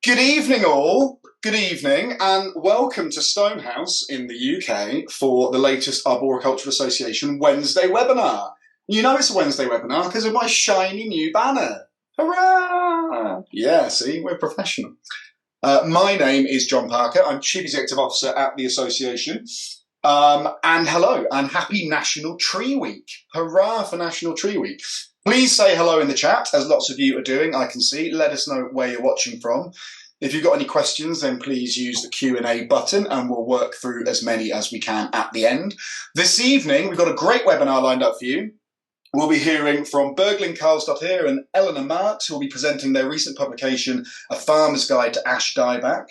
Good evening, all. Good evening, and welcome to Stonehouse in the UK for the latest Arboriculture Association Wednesday webinar. You know it's a Wednesday webinar because of my shiny new banner. Hurrah! Yeah, see, we're professional. My name is John Parker. I'm Chief Executive Officer at the Association. And hello, and happy National Tree Week. Hurrah for National Tree Week. Please say hello in the chat, as lots of you are doing, I can see. Let us know where you're watching from. If you've got any questions, then please use the Q&A button and we'll work through as many as we can at the end. This evening, we've got a great webinar lined up for you. We'll be hearing from Berglind, Karlsdóttir and Eleanor, who will be presenting their recent publication, A Farmer's Guide to Ash Dieback.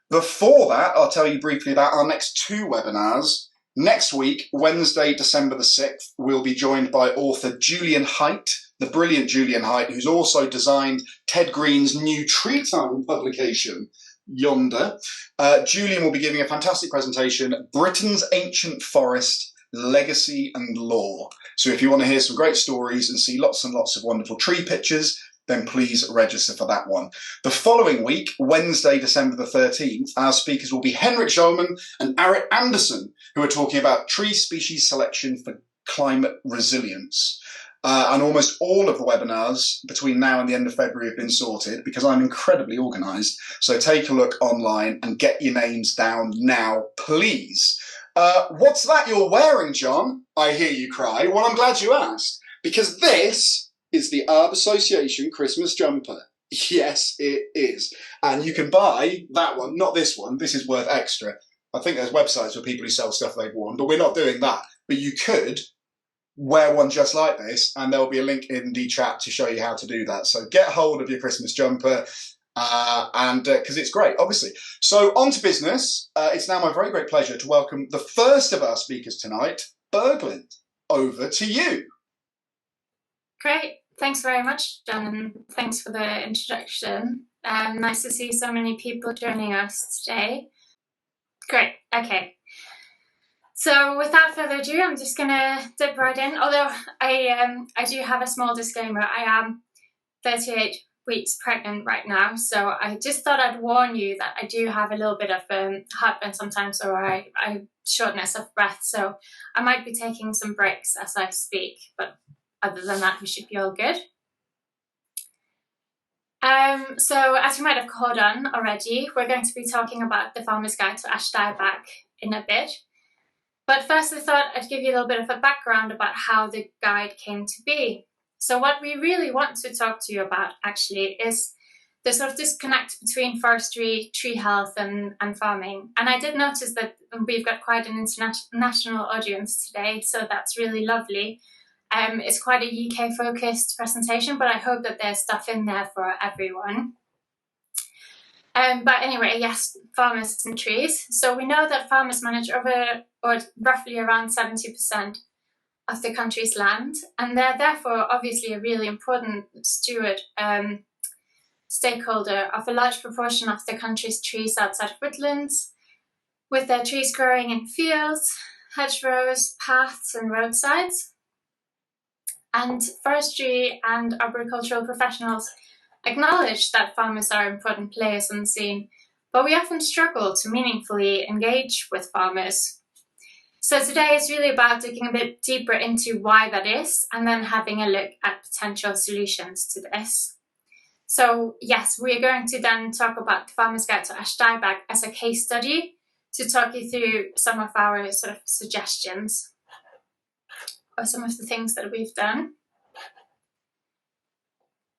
Before that, I'll tell you briefly about our next two webinars. Next week, Wednesday, December the 6th, we'll be joined by author Julian Haidt, the brilliant Julian Haidt, who's also designed Ted Green's new Tree Time publication, Yonder. Julian will be giving a fantastic presentation, Britain's Ancient Forest, Legacy and Law. So if you want to hear some great stories and see lots and lots of wonderful tree pictures, then please register for that one. The following week, Wednesday, December the 13th, our speakers will be Henrik Schulman and Arit Anderson, who are talking about tree species selection for climate resilience. And almost all of the webinars between now and the end of February have been sorted because I'm incredibly organised. So take a look online and get your names down now, please. What's that you're wearing, John? I hear you cry. Well, I'm glad you asked, because this is the Arb Association Christmas jumper. Yes, it is. And you can buy that one, not this one. This is worth extra. I think there's websites for people who sell stuff they've worn, but we're not doing that. But you could wear one just like this, and there'll be a link in the chat to show you how to do that. So get hold of your Christmas jumper, and because it's great, obviously. So on to business. It's now my very great pleasure to welcome the first of our speakers tonight, Berglind. Over to you. Great. Thanks very much, John, and thanks for the introduction. Nice to see so many people joining us today. Great. Okay. So without further ado, I'm just going to dip right in. Although I do have a small disclaimer. I am 38 weeks pregnant right now, so I just thought I'd warn you that I do have a little bit of heartburn sometimes, or I shortness of breath. So I might be taking some breaks as I speak, but other than that, we should be all good. So as you might have caught on already, we're going to be talking about the Farmer's Guide to Ash Dieback in a bit. But first, I thought I'd give you a little bit of a background about how the guide came to be. So what we really want to talk to you about, actually, is the sort of disconnect between forestry, tree health, and farming. And I did notice that we've got quite an international audience today, so that's really lovely. It's quite a UK-focused presentation, but I hope that there's stuff in there for everyone. But anyway, yes, farmers and trees. So we know that farmers manage roughly around 70% of the country's land, and they're therefore obviously a really important stakeholder of a large proportion of the country's trees outside of woodlands, with their trees growing in fields, hedgerows, paths, and roadsides. And forestry and arboricultural professionals acknowledge that farmers are important players on the scene, but we often struggle to meaningfully engage with farmers. So today is really about digging a bit deeper into why that is, and then having a look at potential solutions to this. So yes, we are going to then talk about the Farmer's Guide to Ash Dieback as a case study to talk you through some of our sort of suggestions, or some of the things that we've done.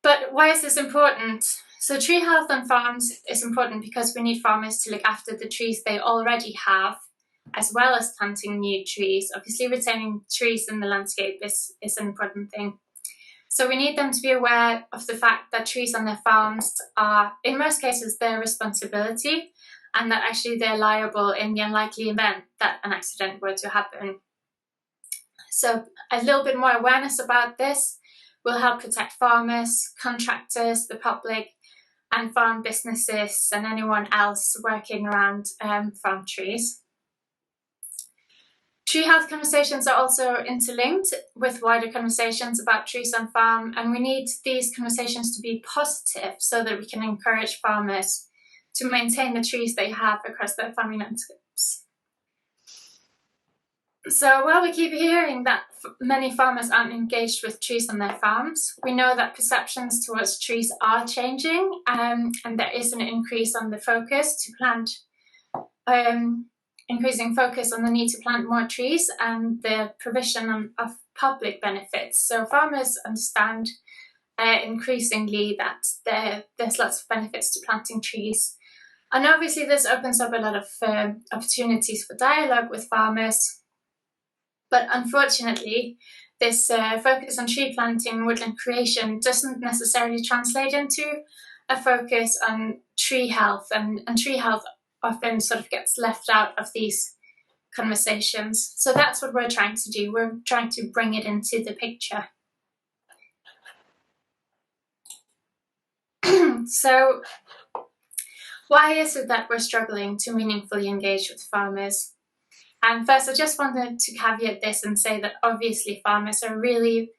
But why is this important? So tree health on farms is important because we need farmers to look after the trees they already have, as well as planting new trees. Obviously, retaining trees in the landscape is an important thing. So we need them to be aware of the fact that trees on their farms are, in most cases, their responsibility, and that actually they're liable in the unlikely event that an accident were to happen. So a little bit more awareness about this will help protect farmers, contractors, the public, and farm businesses, and anyone else working around farm trees. Tree health conversations are also interlinked with wider conversations about trees on farm, and we need these conversations to be positive so that we can encourage farmers to maintain the trees they have across their farming landscapes. So while we keep hearing that many farmers aren't engaged with trees on their farms, we know that perceptions towards trees are changing, and there is an increase on the focus to plant, increasing focus on the need to plant more trees and the provision of public benefits. So farmers understand increasingly that there's lots of benefits to planting trees. And obviously this opens up a lot of opportunities for dialogue with farmers. But unfortunately, this focus on tree planting and woodland creation doesn't necessarily translate into a focus on tree health, and tree health often sort of gets left out of these conversations. So that's what we're trying to do. We're trying to bring it into the picture. So why is it that we're struggling to meaningfully engage with farmers? And first, I just wanted to caveat this and say that obviously farmers are a really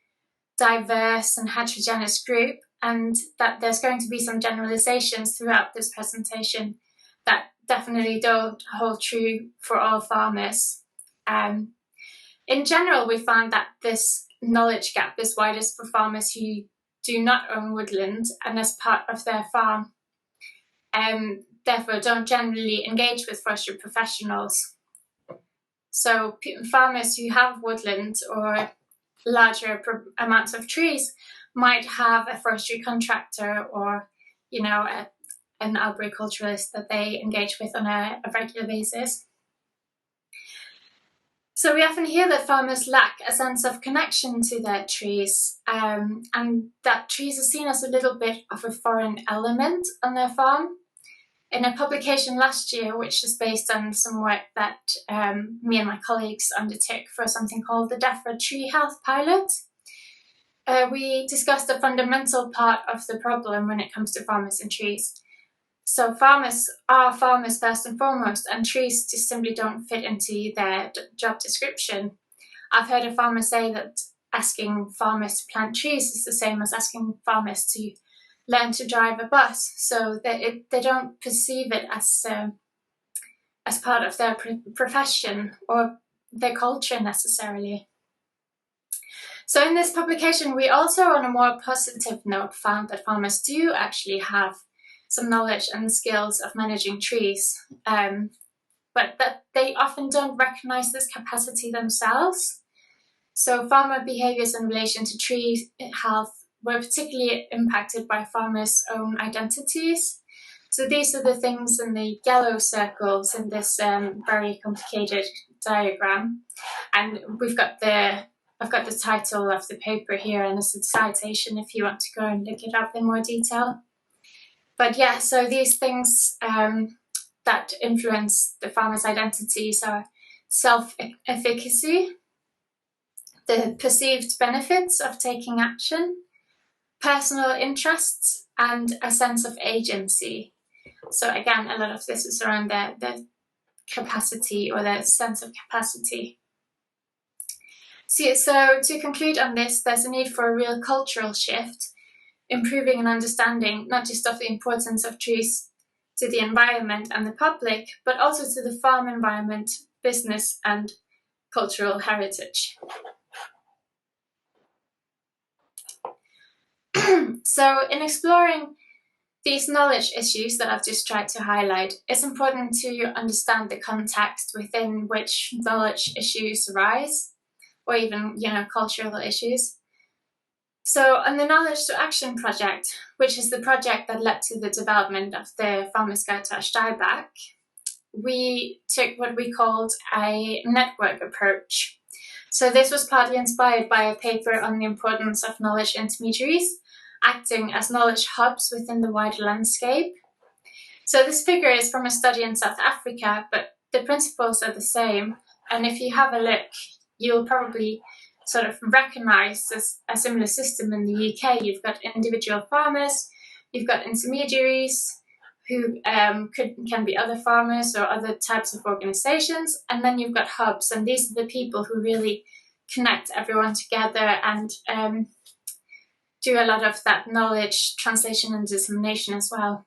diverse and heterogeneous group, and that there's going to be some generalizations throughout this presentation that definitely don't hold true for all farmers. In general, we found that this knowledge gap is widest for farmers who do not own woodland and as part of their farm, therefore don't generally engage with forestry professionals. So farmers who have woodland or larger amounts of trees might have a forestry contractor or, an arboriculturalist that they engage with on a regular basis. So we often hear that farmers lack a sense of connection to their trees, and that trees are seen as a little bit of a foreign element on their farm. In a publication last year, which is based on some work that me and my colleagues undertook for something called the DEFRA Tree Health Pilot, we discussed a fundamental part of the problem when it comes to farmers and trees. So farmers are farmers first and foremost, and trees just simply don't fit into their job description. I've heard a farmer say that asking farmers to plant trees is the same as asking farmers to learn to drive a bus, so they don't perceive it as part of their profession or their culture necessarily. So in this publication, we also, on a more positive note, found that farmers do actually have some knowledge and skills of managing trees, but that they often don't recognize this capacity themselves. So farmer behaviors in relation to tree health were particularly impacted by farmers' own identities. So these are the things in the yellow circles in this very complicated diagram. And I've got the title of the paper here, and there's a citation if you want to go and look it up in more detail. But yeah, so these things that influence the farmer's identities are self-efficacy, the perceived benefits of taking action, personal interests, and a sense of agency. So again, a lot of this is around the capacity or the sense of capacity. So to conclude on this, there's a need for a real cultural shift, improving an understanding not just of the importance of trees to the environment and the public, but also to the farm environment, business, and cultural heritage. So in exploring these knowledge issues that I've just tried to highlight, it's important to understand the context within which knowledge issues arise, or even, cultural issues. So on the Knowledge to Action project, which is the project that led to the development of the Farmers Guide to Dieback, we took what we called a network approach. So this was partly inspired by a paper on the importance of knowledge intermediaries acting as knowledge hubs within the wider landscape. So this figure is from a study in South Africa, but the principles are the same. And if you have a look, you'll probably sort of recognize a similar system in the UK. You've got individual farmers, you've got intermediaries who can be other farmers or other types of organizations, and then you've got hubs, and these are the people who really connect everyone together and do a lot of that knowledge translation and dissemination as well.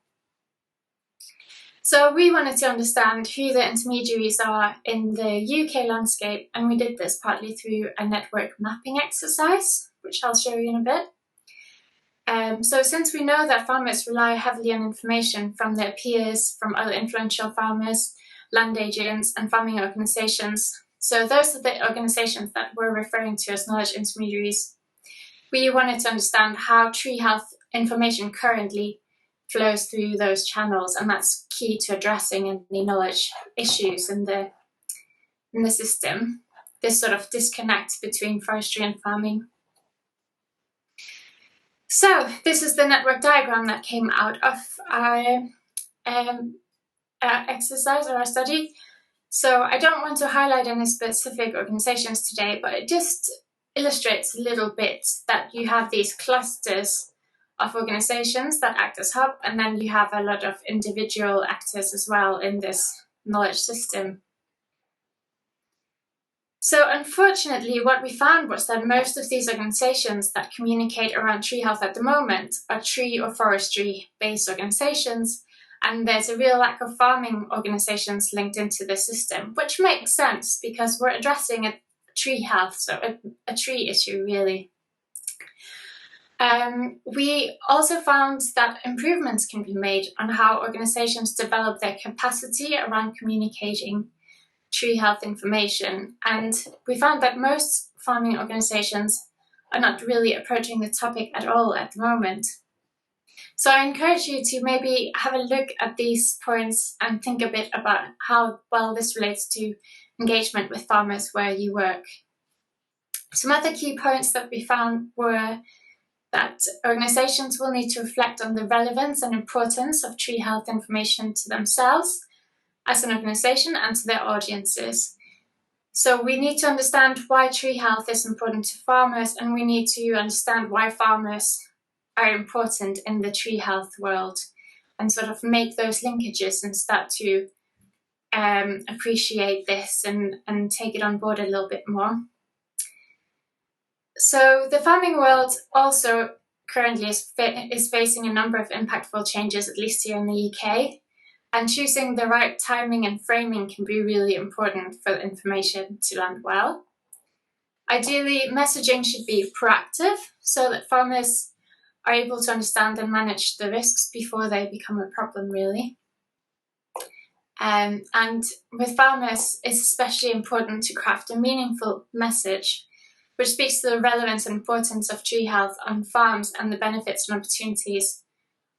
So we wanted to understand who the intermediaries are in the UK landscape, and we did this partly through a network mapping exercise, which I'll show you in a bit. So since we know that farmers rely heavily on information from their peers, from other influential farmers, land agents, and farming organisations, so those are the organisations that we're referring to as knowledge intermediaries, we wanted to understand how tree health information currently flows through those channels, and that's key to addressing any knowledge issues in the system, this sort of disconnect between forestry and farming. So this is the network diagram that came out of our exercise or our study. So I don't want to highlight any specific organizations today, but it just illustrates a little bit that you have these clusters of organizations that act as hub, and then you have a lot of individual actors as well in this knowledge system. So unfortunately, what we found was that most of these organizations that communicate around tree health at the moment are tree or forestry-based organizations, and there's a real lack of farming organizations linked into the system, which makes sense because we're addressing a tree health, so a tree issue really. We also found that improvements can be made on how organizations develop their capacity around communicating tree health information, and we found that most farming organizations are not really approaching the topic at all at the moment. So I encourage you to maybe have a look at these points and think a bit about how well this relates to engagement with farmers where you work. Some other key points that we found were that organizations will need to reflect on the relevance and importance of tree health information to themselves as an organization and to their audiences. So we need to understand why tree health is important to farmers, and we need to understand why farmers are important in the tree health world, and sort of make those linkages and start to appreciate this and take it on board a little bit more. So the farming world also currently is facing a number of impactful changes, at least here in the UK. And choosing the right timing and framing can be really important for the information to land well. Ideally, messaging should be proactive so that farmers are able to understand and manage the risks before they become a problem, really. And with farmers, it's especially important to craft a meaningful message which speaks to the relevance and importance of tree health on farms and the benefits and opportunities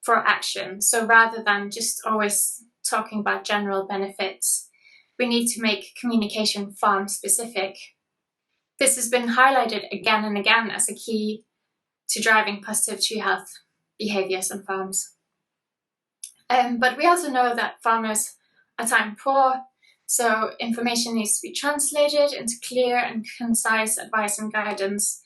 for action. So rather than just always talking about general benefits, we need to make communication farm specific. This has been highlighted again and again as a key to driving positive tree health behaviours on farms. But we also know that farmers are time poor, so information needs to be translated into clear and concise advice and guidance,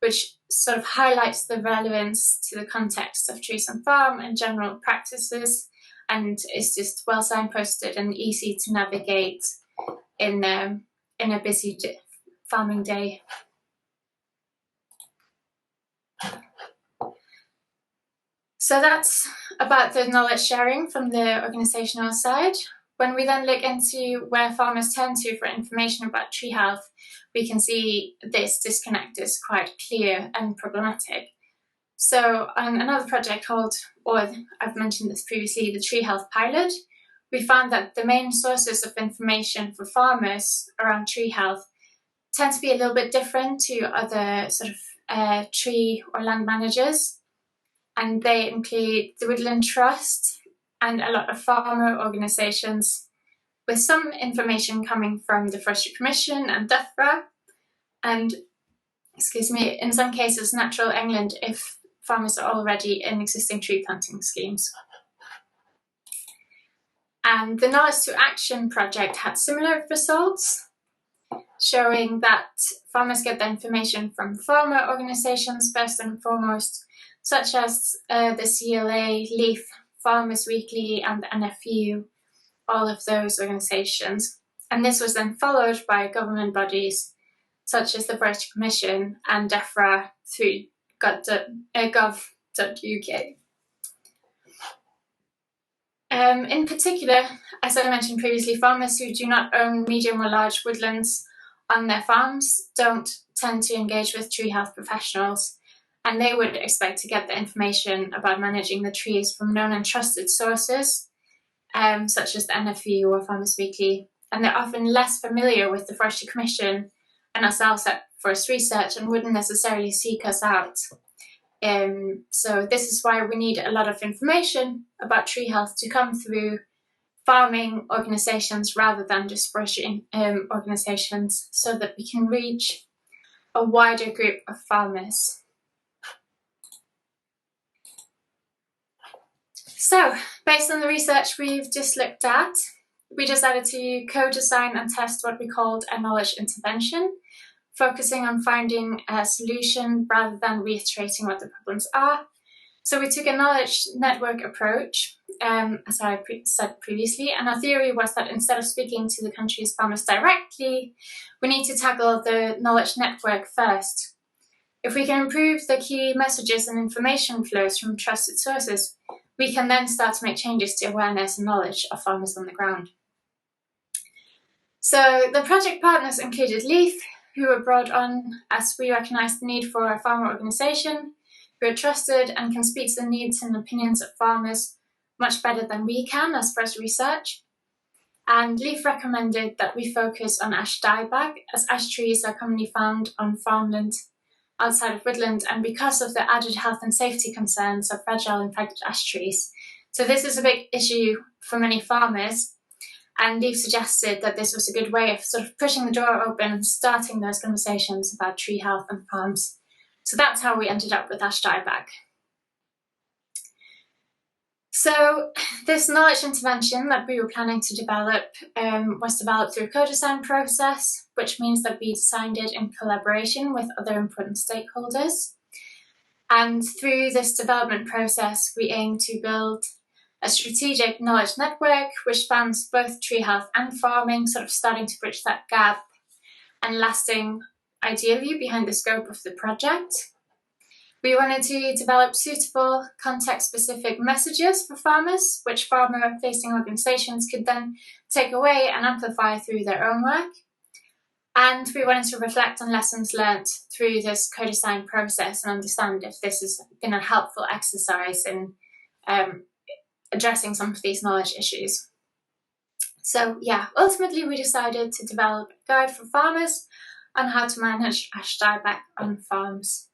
which sort of highlights the relevance to the context of trees on farm and general practices, and is just well signposted and easy to navigate in a busy farming day. So that's about the knowledge sharing from the organisational side. When we then look into where farmers turn to for information about tree health, we can see this disconnect is quite clear and problematic. So on another project called, or I've mentioned this previously, the Tree Health Pilot, we found that the main sources of information for farmers around tree health tend to be a little bit different to other sort of tree or land managers. And they include the Woodland Trust and a lot of farmer organisations, with some information coming from the Forestry Commission and DEFRA, and, in some cases, Natural England if farmers are already in existing tree planting schemes. And the Knowledge to Action project had similar results, showing that farmers get the information from farmer organisations first and foremost, such as the CLA, LEAF, Farmers Weekly and the NFU, all of those organisations. And this was then followed by government bodies such as the Forestry Commission and DEFRA through gov.uk. In particular, as I mentioned previously, farmers who do not own medium or large woodlands on their farms don't tend to engage with tree health professionals, and they would expect to get the information about managing the trees from known and trusted sources, such as the NFU or Farmers Weekly, and they're often less familiar with the Forestry Commission and ourselves at Forest Research and wouldn't necessarily seek us out. So this is why we need a lot of information about tree health to come through farming organisations rather than just forestry organisations, so that we can reach a wider group of farmers. So, based on the research we've just looked at, we decided to co-design and test what we called a knowledge intervention, focusing on finding a solution rather than reiterating what the problems are. So we took a knowledge network approach, as I said previously, and our theory was that instead of speaking to the country's farmers directly, we need to tackle the knowledge network first. If we can improve the key messages and information flows from trusted sources, we can then start to make changes to awareness and knowledge of farmers on the ground. So the project partners included LEAF, who were brought on as we recognised the need for a farmer organisation who are trusted and can speak to the needs and opinions of farmers much better than we can as Forest Research. And LEAF recommended that we focus on ash dieback, as ash trees are commonly found on farmland outside of woodland, and because of the added health and safety concerns of fragile infected ash trees. So this is a big issue for many farmers, and LEAF suggested that this was a good way of sort of pushing the door open and starting those conversations about tree health on farms. So that's how we ended up with ash dieback. So this knowledge intervention that we were planning to develop was developed through a co-design process, which means that we designed it in collaboration with other important stakeholders. And through this development process, we aim to build a strategic knowledge network which spans both tree health and farming, sort of starting to bridge that gap and lasting ideally behind the scope of the project. We wanted to develop suitable context-specific messages for farmers, which farmer-facing organisations could then take away and amplify through their own work. And we wanted to reflect on lessons learned through this co-design process and understand if this has been a helpful exercise in addressing some of these knowledge issues. So yeah, ultimately we decided to develop a guide for farmers on how to manage ash dieback on farms.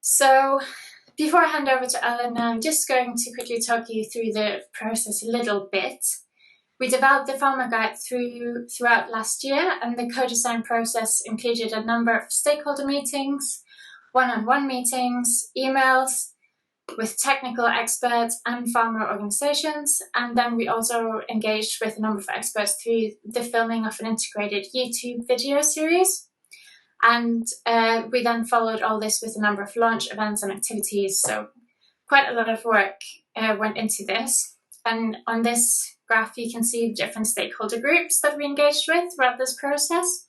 So before I hand over to Eleanor, I'm just going to quickly talk you through the process a little bit. We developed the farmer guide throughout last year, and the co-design process included a number of stakeholder meetings, one-on-one meetings, emails with technical experts and farmer organisations, and then we also engaged with a number of experts through the filming of an integrated YouTube video series. And we then followed all this with a number of launch events and activities, so quite a lot of work went into this. And on this graph you can see the different stakeholder groups that we engaged with throughout this process.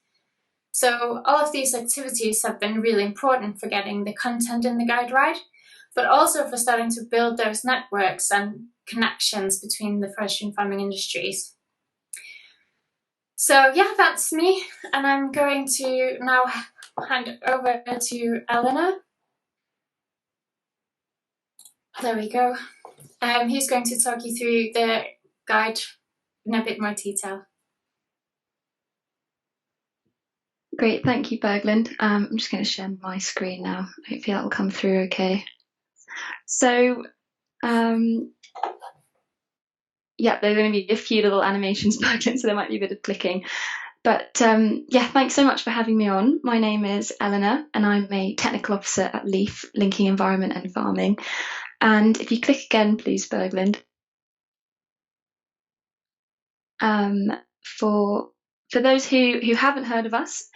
So all of these activities have been really important for getting the content in the guide right, but also for starting to build those networks and connections between the forestry and farming industries. So yeah, that's me, and I'm going to now hand over to Eleanor. There we go. Who's going to talk you through the guide in a bit more detail. Great, thank you, Berglind. I'm just going to share my screen now. Hopefully that will come through okay. So, yeah, there's going to be a few little animations, Berglind, so there might be a bit of clicking. But yeah, thanks so much for having me on. My name is Eleanor, and I'm a technical officer at LEAF, Linking Environment and Farming. And if you click again, please, Berglind. For those who haven't heard of us,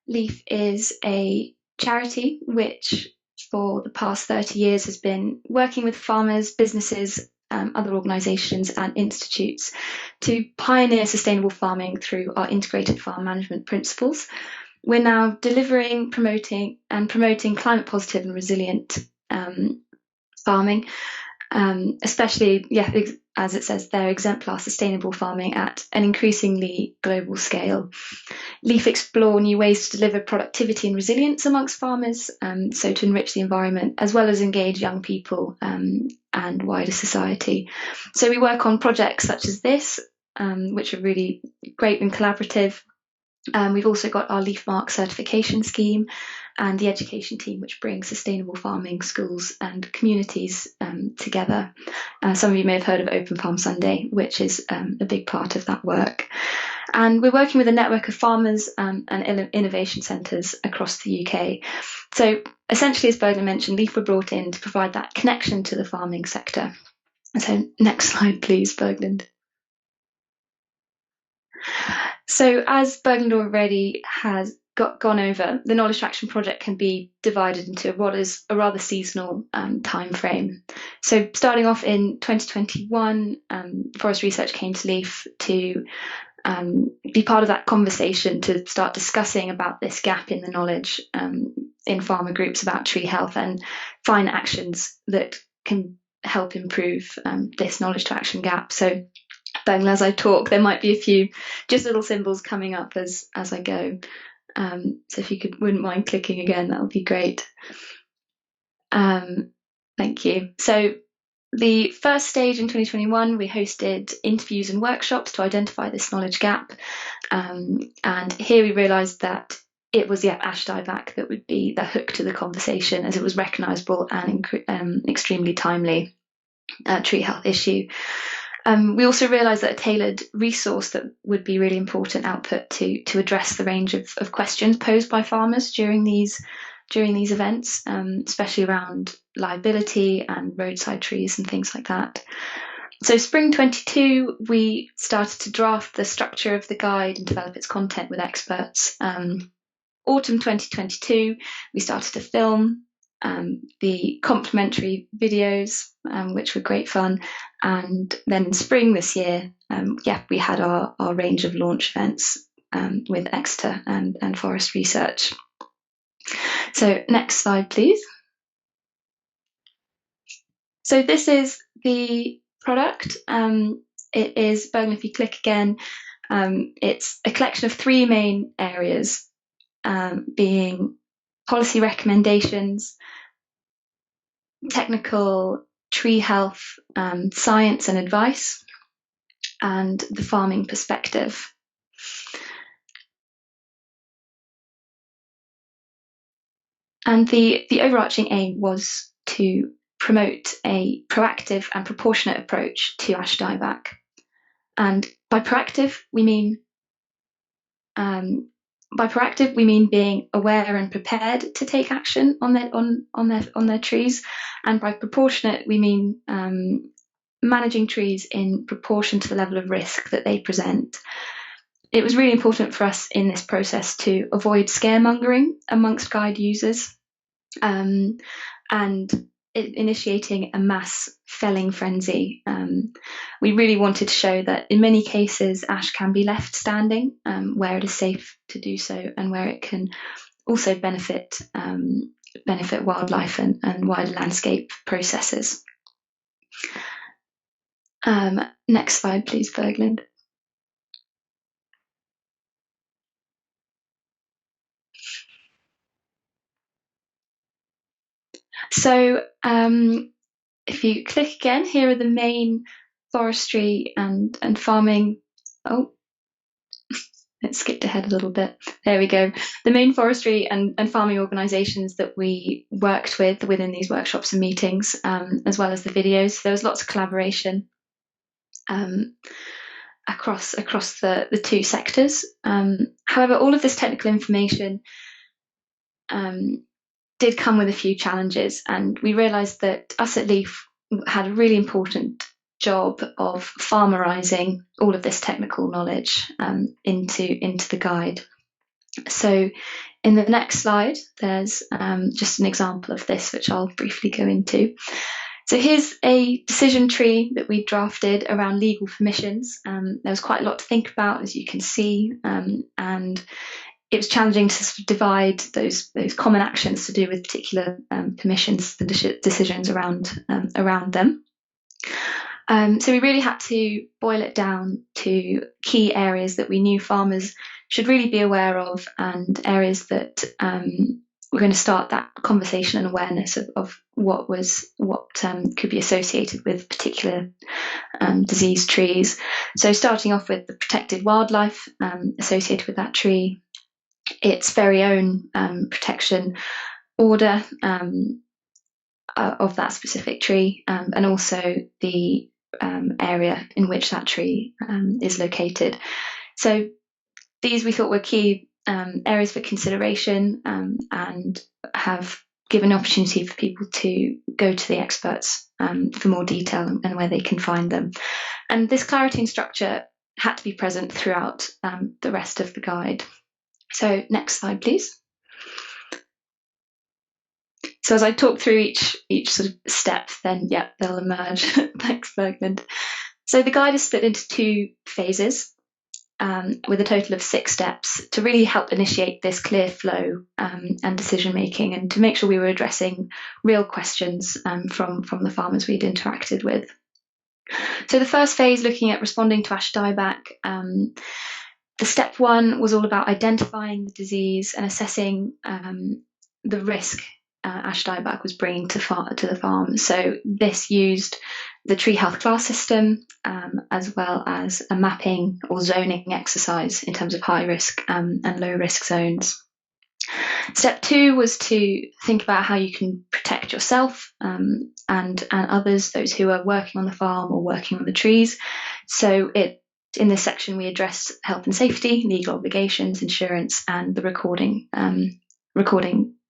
LEAF is a charity which for the past 30 years has been working with farmers, businesses, other organisations and institutes to pioneer sustainable farming through our integrated farm management principles. We're now delivering, promoting climate positive and resilient farming, especially, as it says there, exemplar sustainable farming at an increasingly global scale. LEAF explore new ways to deliver productivity and resilience amongst farmers, so to enrich the environment, as well as engage young people and wider society. So we work on projects such as this, which are really great and collaborative. We've also got our LEAF Mark certification scheme and the education team, which brings sustainable farming schools and communities together. Some of you may have heard of Open Farm Sunday, which is a big part of that work. And we're working with a network of farmers and innovation centres across the UK. So essentially, as Berglind mentioned, LEAF were brought in to provide that connection to the farming sector. So next slide, please, Berglind. So as Berglind already has gone over, the Knowledge Traction project can be divided into what is a rather seasonal time frame. So starting off in 2021, Forest Research came to LEAF to be part of that conversation, to start discussing about this gap in the knowledge in farmer groups about tree health and find actions that can help improve this knowledge to action gap. So Berglind, as I talk, there might be a few just little symbols coming up as I go. So if you wouldn't mind clicking again, that would be great. Thank you. So the first stage in 2021, we hosted interviews and workshops to identify this knowledge gap. And here we realised that it was Ash Dieback that would be the hook to the conversation, as it was recognisable and extremely timely tree health issue. We also realised that a tailored resource that would be really important output to address the range of questions posed by farmers during these events, especially around liability and roadside trees and things like that. So spring 22, we started to draft the structure of the guide and develop its content with experts. Autumn 2022, we started to film the complementary videos, which were great fun. And then in spring this year, we had our range of launch events with Exeter and Forest Research. So next slide, please. So this is the product. It is, Berglind, if you click again, it's a collection of three main areas, being policy recommendations, technical tree health, science and advice, and the farming perspective. And the overarching aim was to promote a proactive and proportionate approach to ash dieback. And by proactive, we mean being aware and prepared to take action on their trees, and by proportionate, we mean managing trees in proportion to the level of risk that they present. It was really important for us in this process to avoid scaremongering amongst guide users, and initiating a mass felling frenzy. We really wanted to show that in many cases ash can be left standing where it is safe to do so, and where it can also benefit wildlife and wider landscape processes. Next slide, please, Berglind. So if you click again, here are the main forestry and farming. Oh, let's skip ahead a little bit. There we go. The main forestry and farming organisations that we worked with within these workshops and meetings, as well as the videos. There was lots of collaboration across the two sectors. However, all of this technical information did come with a few challenges, and we realised that us at LEAF had a really important job of farmerising all of this technical knowledge into the guide. So in the next slide, there's just an example of this, which I'll briefly go into. So here's a decision tree that we drafted around legal permissions. There was quite a lot to think about, as you can see, and it was challenging to sort of divide those common actions to do with particular permissions, the decisions around them. So we really had to boil it down to key areas that we knew farmers should really be aware of, and areas that we're going to start that conversation and awareness of what could be associated with particular diseased trees. So starting off with the protected wildlife associated with that tree, its very own protection order of that specific tree, and also the area in which that tree is located. So these we thought were key areas for consideration, and have given opportunity for people to go to the experts for more detail and where they can find them. And this clarity and structure had to be present throughout the rest of the guide. So next slide, please. So as I talk through each sort of step, then they'll emerge. Thanks, Berglind. So the guide is split into 2 phases, with a total of 6 steps to really help initiate this clear flow and decision making, and to make sure we were addressing real questions from the farmers we'd interacted with. So the first phase, looking at responding to ash dieback, the step 1 was all about identifying the disease and assessing the risk ash dieback was bringing to the farm. So this used the tree health class system, as well as a mapping or zoning exercise in terms of high risk and low risk zones. Step 2 was to think about how you can protect yourself and others, those who are working on the farm or working on the trees. So in this section, we addressed health and safety, legal obligations, insurance, and the recording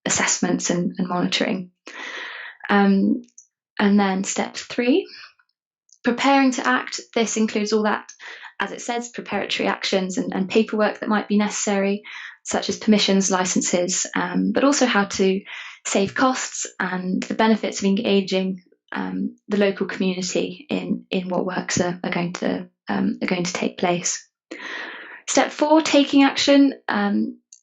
assessments and monitoring. And then step 3, preparing to act. This includes all that, as it says, preparatory actions and paperwork that might be necessary, such as permissions, licenses, but also how to save costs and the benefits of engaging the local community in what works are going to take place. Step 4, taking action.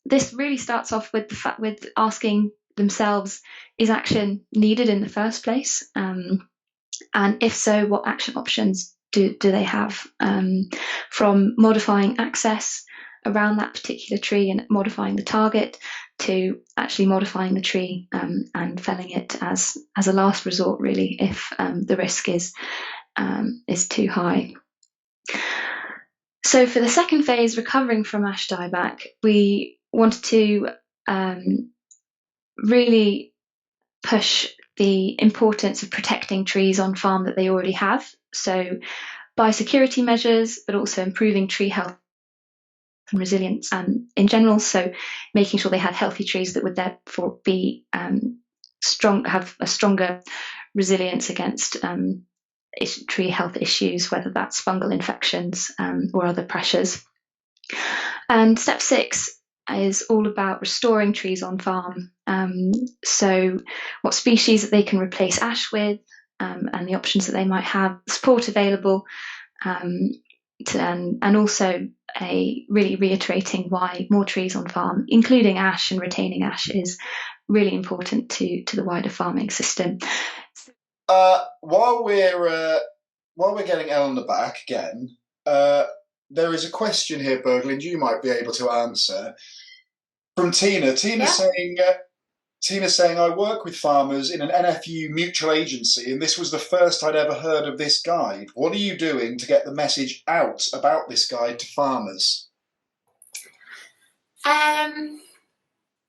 This really starts off with with asking themselves, is action needed in the first place? And if so, what action options do they have? From modifying access around that particular tree and modifying the target, to actually modifying the tree and felling it as a last resort, really, if the risk is too high. So for the second phase, recovering from ash dieback, we wanted to really push the importance of protecting trees on farm that they already have. So biosecurity measures, but also improving tree health and resilience in general. So making sure they had healthy trees that would therefore be have a stronger resilience against tree health issues, whether that's fungal infections or other pressures. And step 6 is all about restoring trees on farm. So what species that they can replace ash with, and the options that they might have, support available, and also really reiterating why more trees on farm, including ash and retaining ash, is really important to the wider farming system. While we're getting Eleanor back again, there is a question here, Berglind, you might be able to answer, from Tina. Tina's saying, I work with farmers in an NFU mutual agency, and this was the first I'd ever heard of this guide. What are you doing to get the message out about this guide to farmers?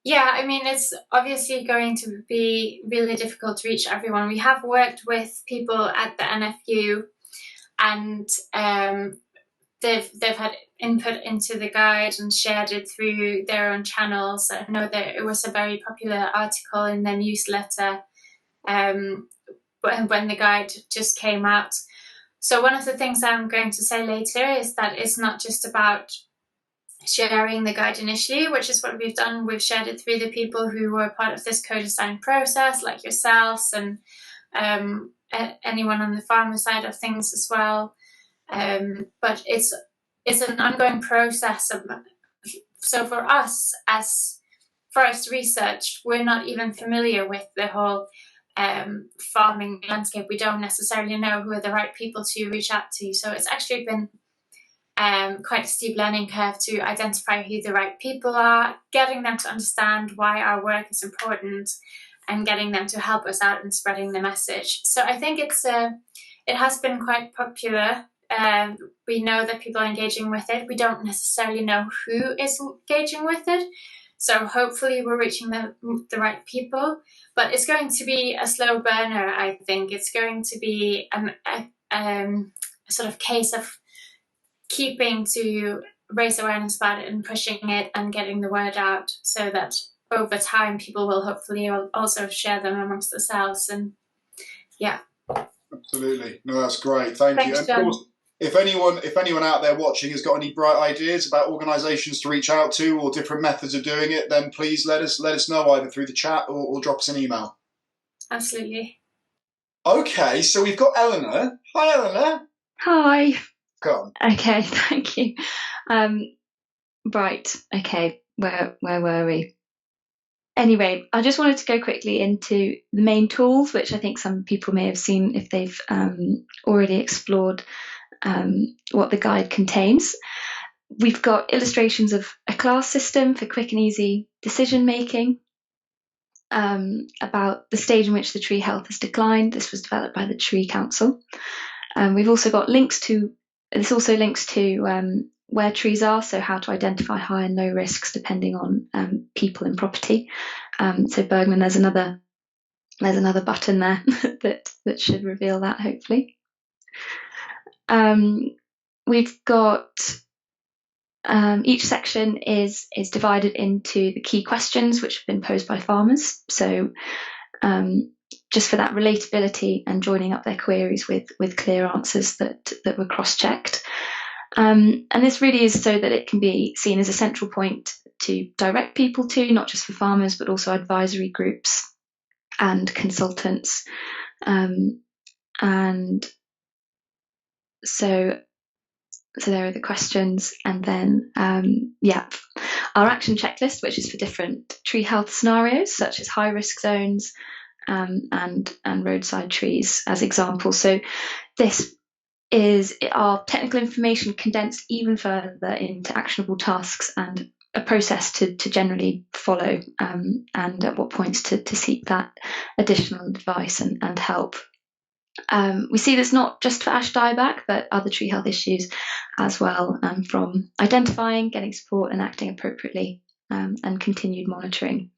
Yeah, I mean, it's obviously going to be really difficult to reach everyone. We have worked with people at the NFU, and they've had input into the guide and shared it through their own channels. I know that it was a very popular article in their newsletter when the guide just came out. So one of the things I'm going to say later is that it's not just about sharing the guide initially, which is what we've done. We've shared it through the people who were part of this co-design process, like yourselves and anyone on the farmer side of things as well. But it's an ongoing process So for us, as forest research, we're not even familiar with the whole farming landscape. We don't necessarily know who are the right people to reach out to. So it's actually been quite a steep learning curve to identify who the right people are, getting them to understand why our work is important, and getting them to help us out in spreading the message. So I think it has been quite popular. We know that people are engaging with it. We don't necessarily know who is engaging with it. So hopefully we're reaching the right people. But it's going to be a slow burner, I think. It's going to be a sort of case of keeping to raise awareness about it and pushing it and getting the word out, so that over time people will hopefully also share them amongst themselves. And yeah. Absolutely. No, that's great. Thank you. Thanks, And John. of course, if anyone out there watching has got any bright ideas about organisations to reach out to or different methods of doing it, then please let us know either through the chat or drop us an email. Absolutely. Okay, so we've got Eleanor. Hi, Eleanor. Hi. Come. Okay, thank you. Right. Okay. Where were we? Anyway, I just wanted to go quickly into the main tools, which I think some people may have seen if they've already explored what the guide contains. We've got illustrations of a class system for quick and easy decision making, about the stage in which the tree health has declined. This was developed by the Tree Council. We've also got links to where trees are, so how to identify high and low risks depending on people and property. So Berglind, there's another button there that should reveal that, hopefully. We've got each section is divided into the key questions which have been posed by farmers. So just for that relatability and joining up their queries with clear answers that were cross-checked. And this really is so that it can be seen as a central point to direct people to, not just for farmers, but also advisory groups and consultants. And so there are the questions, and then our action checklist, which is for different tree health scenarios, such as high risk zones and roadside trees as examples. So this is our technical information condensed even further into actionable tasks and a process to generally follow, and at what points to seek that additional advice and help. We see this not just for ash dieback, but other tree health issues as well, from identifying, getting support and acting appropriately, and continued monitoring.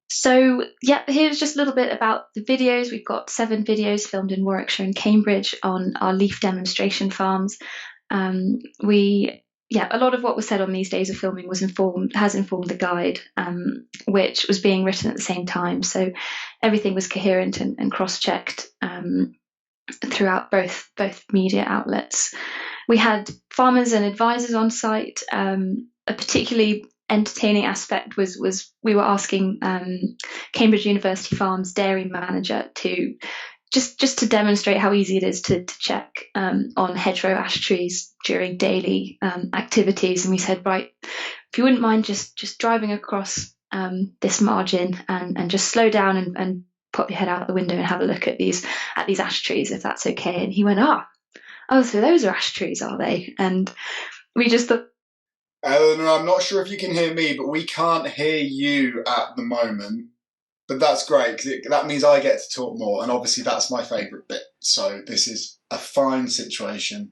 So yeah, here's just a little bit about the videos. We've got 7 videos filmed in Warwickshire and Cambridge on our leaf demonstration farms. A lot of what was said on these days of filming has informed the guide, which was being written at the same time. So everything was coherent and cross-checked throughout both media outlets. We had farmers and advisors on site. A particularly entertaining aspect was we were asking Cambridge University Farms dairy manager to just to demonstrate how easy it is to check on hedgerow ash trees during daily activities. And we said, right, if you wouldn't mind just driving across this margin and just slow down and pop your head out the window and have a look at these ash trees, if that's okay. And he went, oh, so those are ash trees, are they? And we just thought, Eleanor, I'm not sure if you can hear me, but we can't hear you at the moment. But that's great, because that means I get to talk more, and obviously that's my favourite bit. So this is a fine situation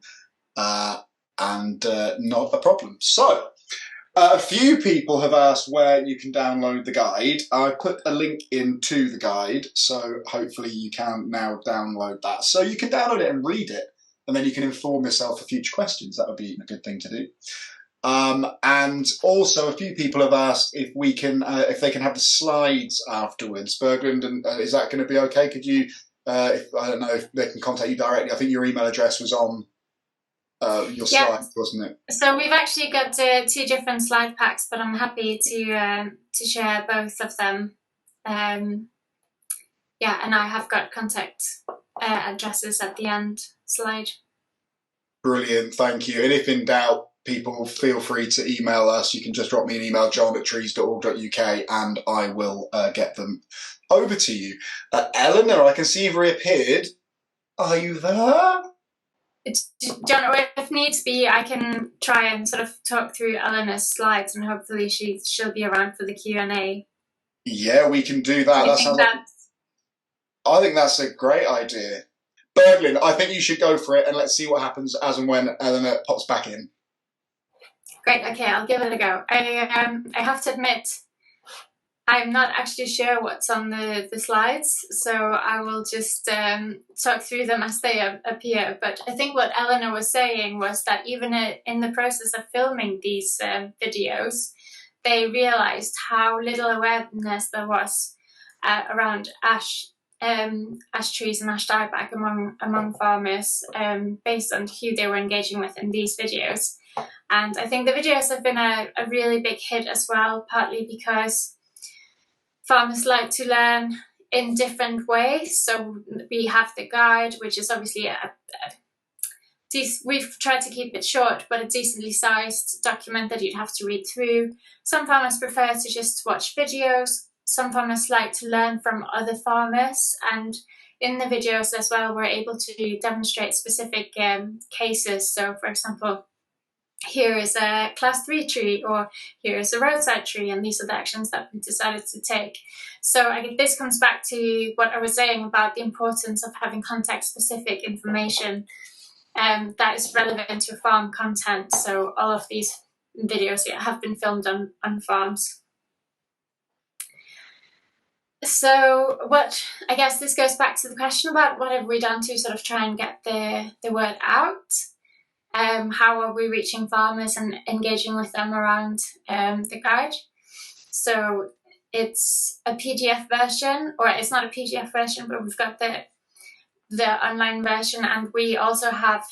and not a problem. So a few people have asked where you can download the guide. I put a link into the guide, so hopefully you can now download that. So you can download it and read it, and then you can inform yourself for future questions. That would be a good thing to do. And also, a few people have asked if they can have the slides afterwards. Berglind, is that going to be okay? Could you, I don't know if they can contact you directly. I think your email address was on your slide, wasn't it? So we've actually got 2 different slide packs, but I'm happy to share both of them. And I have got contact addresses at the end slide. Brilliant, thank you. And if in doubt, people feel free to email us. You can just drop me an email, john@trees.org.uk, and I will get them over to you. Eleanor, I can see you've reappeared. Are you there? John, if needs be, I can try and sort of talk through Eleanor's slides, and hopefully she'll be around for the Q&A. Yeah, we can do that. I think that's a great idea. Berglind, I think you should go for it, and let's see what happens as and when Eleanor pops back in. Great, okay, I'll give it a go. I have to admit, I'm not actually sure what's on the slides, so I will just talk through them as they appear. But I think what Eleanor was saying was that even in the process of filming these videos, they realised how little awareness there was around ash trees and ash dieback among farmers based on who they were engaging with in these videos. And I think the videos have been a really big hit as well, partly because farmers like to learn in different ways. So we have the guide, which is obviously we've tried to keep it short, but a decently sized document that you'd have to read through. Some farmers prefer to just watch videos. Some farmers like to learn from other farmers, and in the videos as well, we're able to demonstrate specific cases. So, for example, here is a class 3 tree, or here is a roadside tree, and these are the actions that we decided to take. So I think this comes back to what I was saying about the importance of having context-specific information that is relevant to farm content. So all of these videos have been filmed on farms. So I guess this goes back to the question about what have we done to sort of try and get the word out. How are we reaching farmers and engaging with them around the guide? So it's a PDF version, or it's not a PDF version, but we've got the online version, and we also have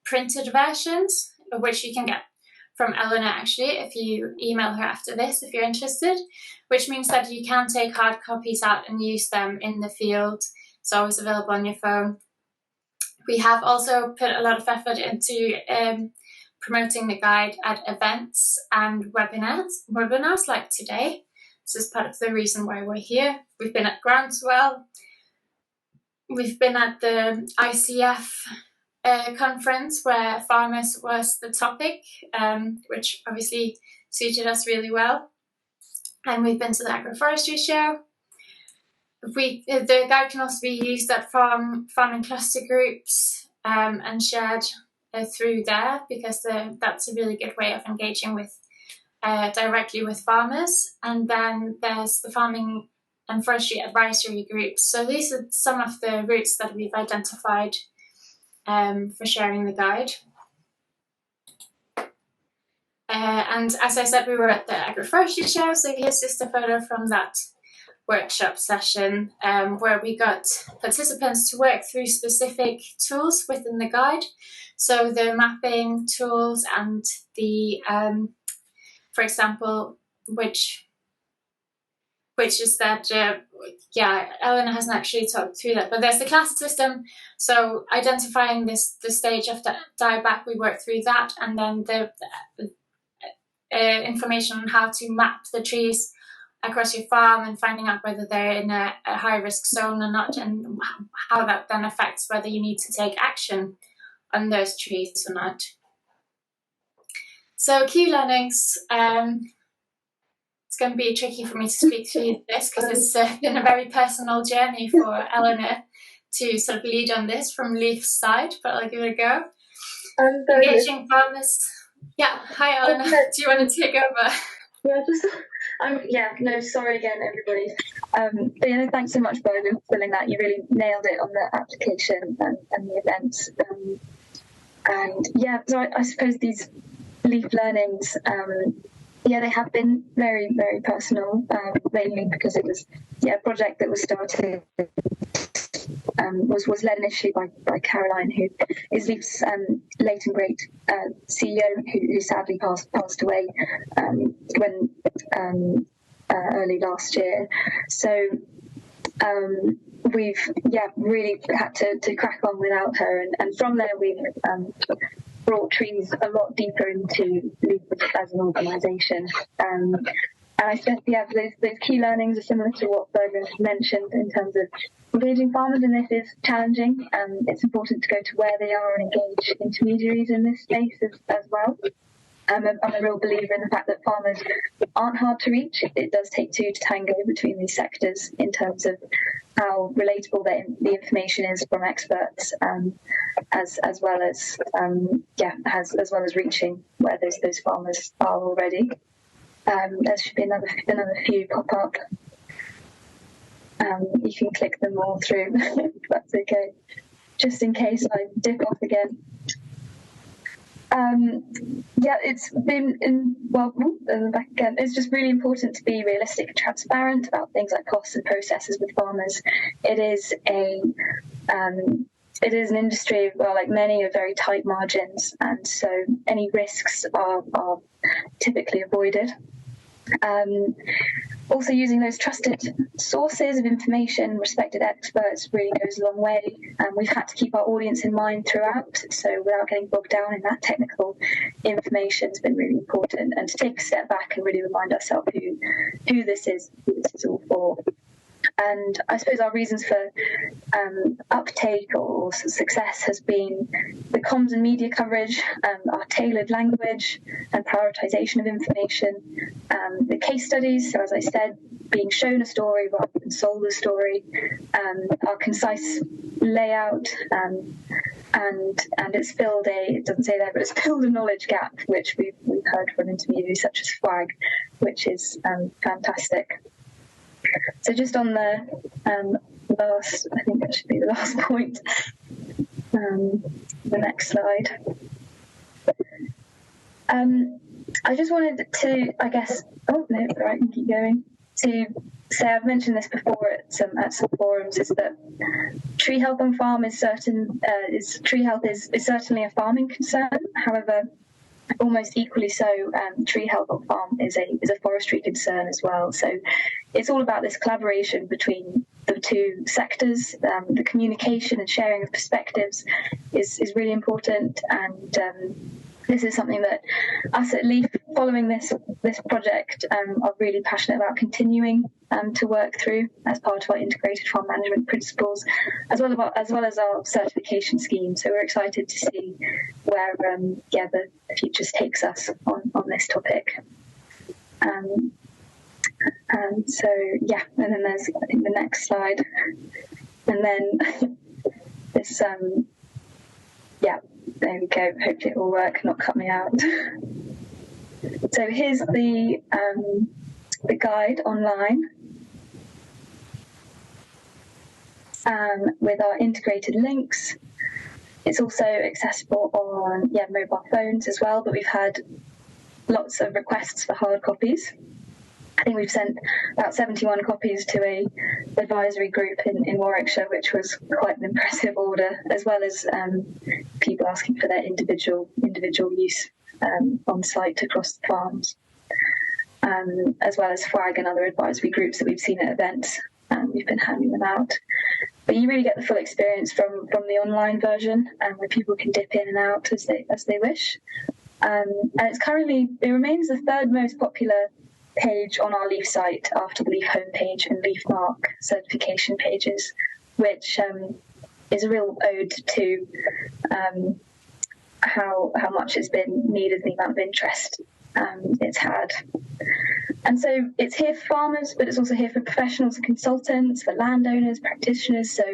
printed versions, which you can get from Eleanor, actually, if you email her after this, if you're interested, which means that you can take hard copies out and use them in the field. It's always available on your phone. We have also put a lot of effort into promoting the guide at events and webinars like today. This is part of the reason why we're here. We've been at Groundswell. We've been at the ICF conference where farmers was the topic, which obviously suited us really well. And we've been to the agroforestry show. The guide can also be used at farming cluster groups and shared through there, because that's a really good way of engaging with directly with farmers. And then there's the farming and forestry advisory groups. So these are some of the routes that we've identified for sharing the guide. And as I said, we were at the agroforestry show, so here's just a photo from that workshop session where we got participants to work through specific tools within the guide. So the mapping tools and the, for example, which is that, Eleanor hasn't actually talked through that, but there's the class system. So identifying the stage of the dieback, we work through that, and then the information on how to map the trees across your farm and finding out whether they're in a high-risk zone or not, and how that then affects whether you need to take action on those trees or not. So key learnings. It's going to be tricky for me to speak through this because it's been a very personal journey for Eleanor to sort of lead on this from Leaf's side, but I'll give it a go. Engaging farmers. Yeah, hi Eleanor. Do you want to take over? Sorry again, everybody. But thanks so much, Berglind, for filling that. You really nailed it on the application and the events. So I suppose these Leaf learnings, they have been very, very personal, mainly because it was a project that was started, was led initially by Caroline, who is Leaf's late and great CEO, who sadly passed away when early last year. So we've really had to crack on without her, and from there we've brought trees a lot deeper into Leaf as an organisation. And I guess, those key learnings are similar to what Berglind mentioned in terms of engaging farmers, and this is challenging. It's important to go to where they are and engage intermediaries in this space as well. I'm a real believer in the fact that farmers aren't hard to reach. It does take two to tango between these sectors in terms of how relatable the information is from experts, as well as reaching where those farmers are already. There should be another few pop up. You can click them all through if that's okay, just in case I dip off again. It's been back again. It's just really important to be realistic and transparent about things like costs and processes with farmers. It is an industry where, like many, are very tight margins, and so any risks are typically avoided. Also, using those trusted sources of information, respected experts, really goes a long way. We've had to keep our audience in mind throughout, so without getting bogged down in that technical information has been really important, and to take a step back and really remind ourselves who this is all for. And I suppose our reasons for uptake or success has been the comms and media coverage, our tailored language and prioritisation of information, the case studies, so as I said, being shown a story rather than sold a story, our concise layout, and it's filled it doesn't say there, but it's filled a knowledge gap, which we've heard from intermediaries such as FWAG, which is fantastic. So just on the last, I think that should be the last point, the next slide. I just wanted to, I guess, I can keep going, to say, I've mentioned this before at some forums, is that tree health on farm is certainly a farming concern. However, almost equally so, tree health on farm is a forestry concern as well. So it's all about this collaboration between the two sectors. The communication and sharing of perspectives is really important, and this is something that us at Leaf, following this project, are really passionate about continuing to work through as part of our integrated farm management principles, as well as our certification scheme. So we're excited to see where the futures takes us on this topic. And then there's, I think, the next slide, and then this there we go. Hopefully it will work, not cut me out. So here's the guide online with our integrated links. It's also accessible on mobile phones as well, but we've had lots of requests for hard copies. I think we've sent about 71 copies to a advisory group in Warwickshire, which was quite an impressive order, as well as people asking for their individual use on site across the farms, as well as FWAG and other advisory groups that we've seen at events. We've been handing them out. But you really get the full experience from the online version, where people can dip in and out as they wish. And it remains the third most popular page on our Leaf site after the Leaf homepage and Leaf Mark certification pages, which is a real ode to how much it's been needed and the amount of interest it's had. And so it's here for farmers, but it's also here for professionals and consultants, for landowners, practitioners. So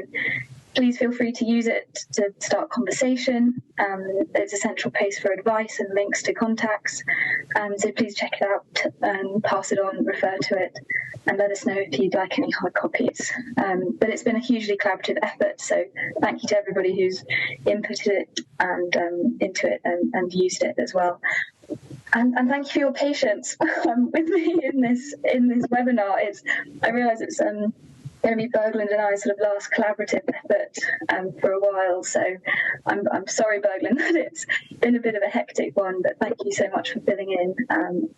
please feel free to use it to start conversation. It's a central place for advice and links to contacts. So please check it out and pass it on, refer to it, and let us know if you'd like any hard copies. But it's been a hugely collaborative effort, so thank you to everybody who's inputted it and into it and used it as well. And thank you for your patience with me in this webinar. I realise it's going to be Berglind and I's sort of last collaborative effort for a while. So I'm sorry, Berglind, that it's been a bit of a hectic one, but thank you so much for filling in.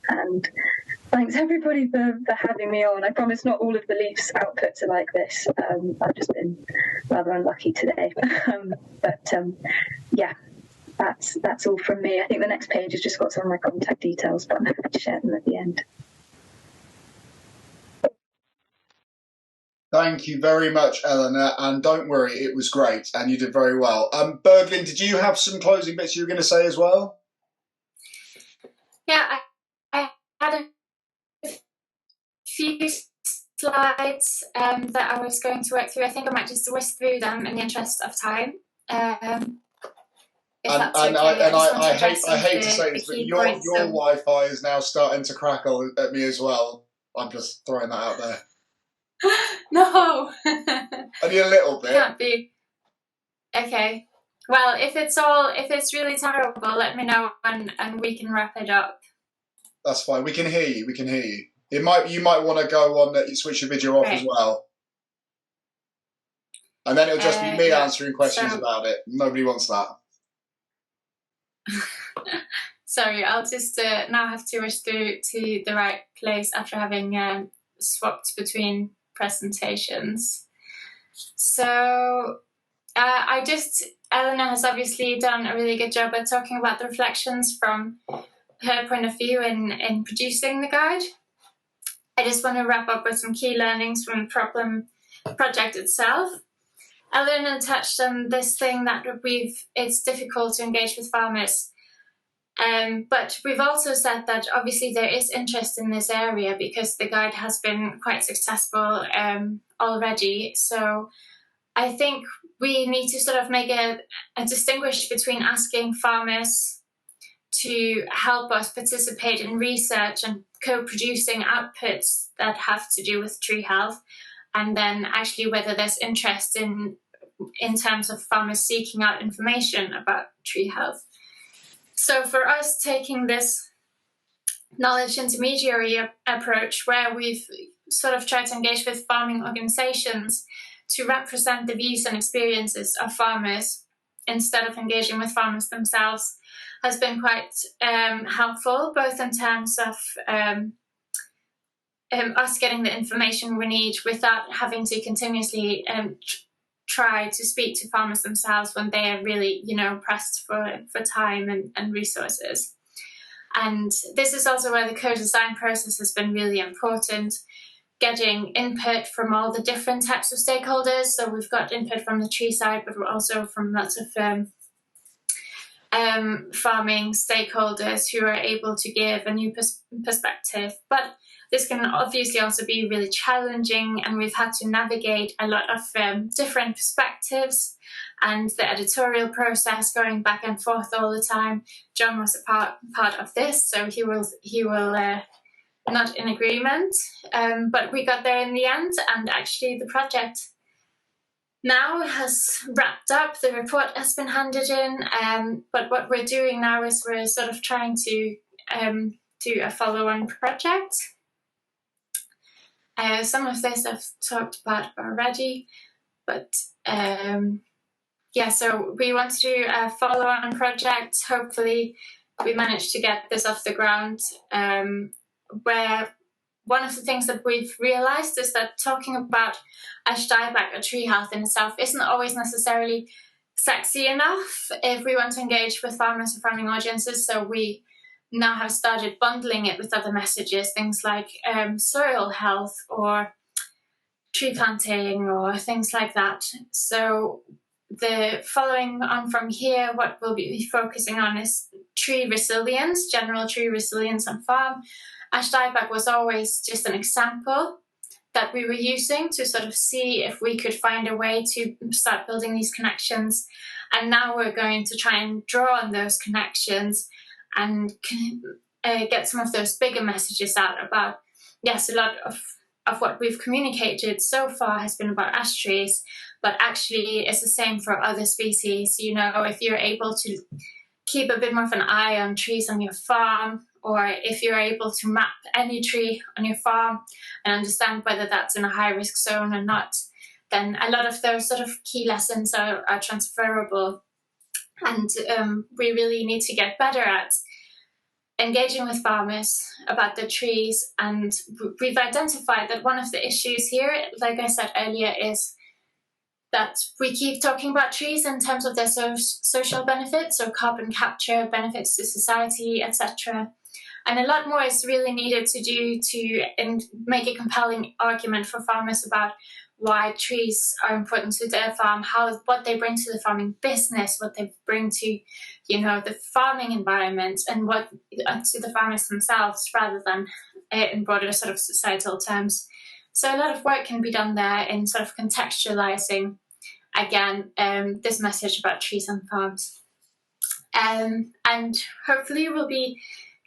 And thanks everybody for having me on. I promise not all of the Leaf's outputs are like this. I've just been rather unlucky today. that's all from me. I think the next page has just got some of my contact details, but I'm happy to share them at the end. Thank you very much, Eleanor, and don't worry, it was great, and you did very well. Berglind, did you have some closing bits you were going to say as well? Yeah, I had a few slides that I was going to work through. I think I might just whisk through them in the interest of time. If that's okay. I hate to say this, but your Wi-Fi is now starting to crackle at me as well. I'm just throwing that out there. No. Only a little bit. Can't be. Okay. Well, if it's really terrible, let me know and we can wrap it up. That's fine. We can hear you. You might want to go on, switch your video off as well. And then it'll just be me answering questions about it. Nobody wants that. Sorry, I'll just now have to rush through to the right place after having swapped between presentations. So Eleanor has obviously done a really good job at talking about the reflections from her point of view in producing the guide. I just want to wrap up with some key learnings from the project itself. Eleanor touched on this thing that it's difficult to engage with farmers. But we've also said that obviously there is interest in this area because the guide has been quite successful already. So I think we need to sort of make a distinguish between asking farmers to help us participate in research and co-producing outputs that have to do with tree health, and then actually whether there's interest in terms of farmers seeking out information about tree health. So for us, taking this knowledge intermediary approach where we've sort of tried to engage with farming organizations to represent the views and experiences of farmers instead of engaging with farmers themselves has been quite helpful, both in terms of us getting the information we need without having to continuously try to speak to farmers themselves when they are really, pressed for time and resources. And this is also where the co-design process has been really important, getting input from all the different types of stakeholders. So we've got input from the tree side, but also from lots of farming stakeholders who are able to give a new perspective. But this can obviously also be really challenging, and we've had to navigate a lot of different perspectives and the editorial process going back and forth all the time. John was a part of this, so he will not in agreement, but we got there in the end, and actually the project now has wrapped up. The report has been handed in, but what we're doing now is we're sort of trying to do a follow-on project. Some of this I've talked about already, but so we want to do a follow-on project. Hopefully we manage to get this off the ground, where one of the things that we've realized is that talking about Dieback or tree health in itself isn't always necessarily sexy enough if we want to engage with farmers or farming audiences. So we now have started bundling it with other messages, things like soil health or tree planting or things like that. So the following on from here, what we'll be focusing on is tree resilience, general tree resilience on farm. Dieback was always just an example that we were using to sort of see if we could find a way to start building these connections. And now we're going to try and draw on those connections and get some of those bigger messages out about, yes, a lot of what we've communicated so far has been about ash trees, but actually it's the same for other species. If you're able to keep a bit more of an eye on trees on your farm, or if you're able to map any tree on your farm and understand whether that's in a high-risk zone or not, then a lot of those sort of key lessons are transferable. And we really need to get better at engaging with farmers about the trees. And we've identified that one of the issues here, like I said earlier, is that we keep talking about trees in terms of their social benefits, so carbon capture, benefits to society, etc. And a lot more is really needed to do and make a compelling argument for farmers about why trees are important to their farm, what they bring to the farming business, what they bring to, the farming environment, and what to the farmers themselves, rather than in broader sort of societal terms. So a lot of work can be done there in sort of contextualizing, again, this message about trees and farms. And hopefully we'll be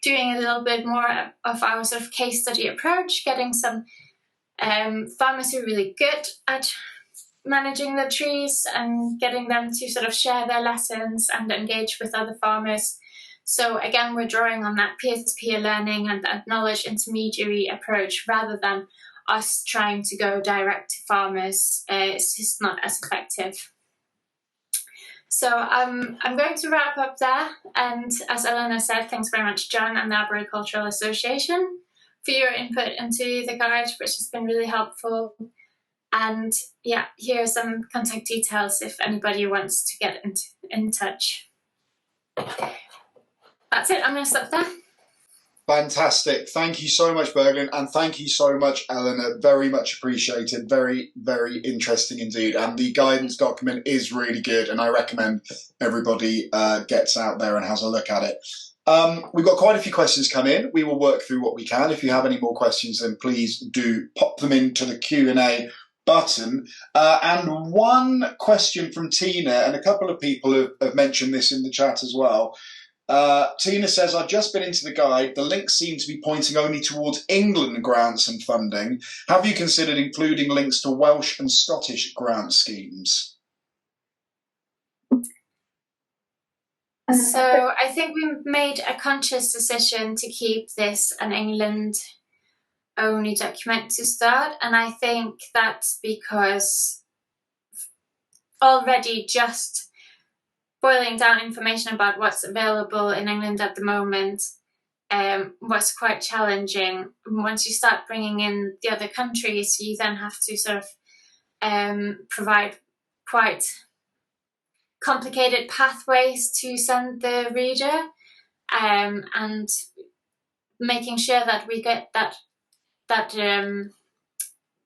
doing a little bit more of our sort of case study approach, getting some farmers who are really good at managing the trees and getting them to sort of share their lessons and engage with other farmers. So again, we're drawing on that peer-to-peer learning and that knowledge intermediary approach rather than us trying to go direct to farmers. It's just not as effective. So I'm going to wrap up there. And as Eleanor said, thanks very much, John, and the Arboricultural Association for your input into the guide, which has been really helpful. And yeah, here are some contact details if anybody wants to get in touch. That's it. I'm going to stop there. Fantastic. Thank you so much, Berglind, and thank you so much, Eleanor. Very much appreciated. Very, very interesting indeed. And the guidance document is really good, and I recommend everybody gets out there and has a look at it. We've got quite a few questions come in. We will work through what we can. If you have any more questions, then please do pop them into the Q&A button. And one question from Tina, and a couple of people have mentioned this in the chat as well. Tina says, I've just been into the guide. The links seem to be pointing only towards England grants and funding. Have you considered including links to Welsh and Scottish grant schemes? So I think we made a conscious decision to keep this an England-only document to start. And I think that's because already just boiling down information about what's available in England at the moment was quite challenging. Once you start bringing in the other countries, you then have to sort of provide quite complicated pathways to send the reader, and making sure that we get that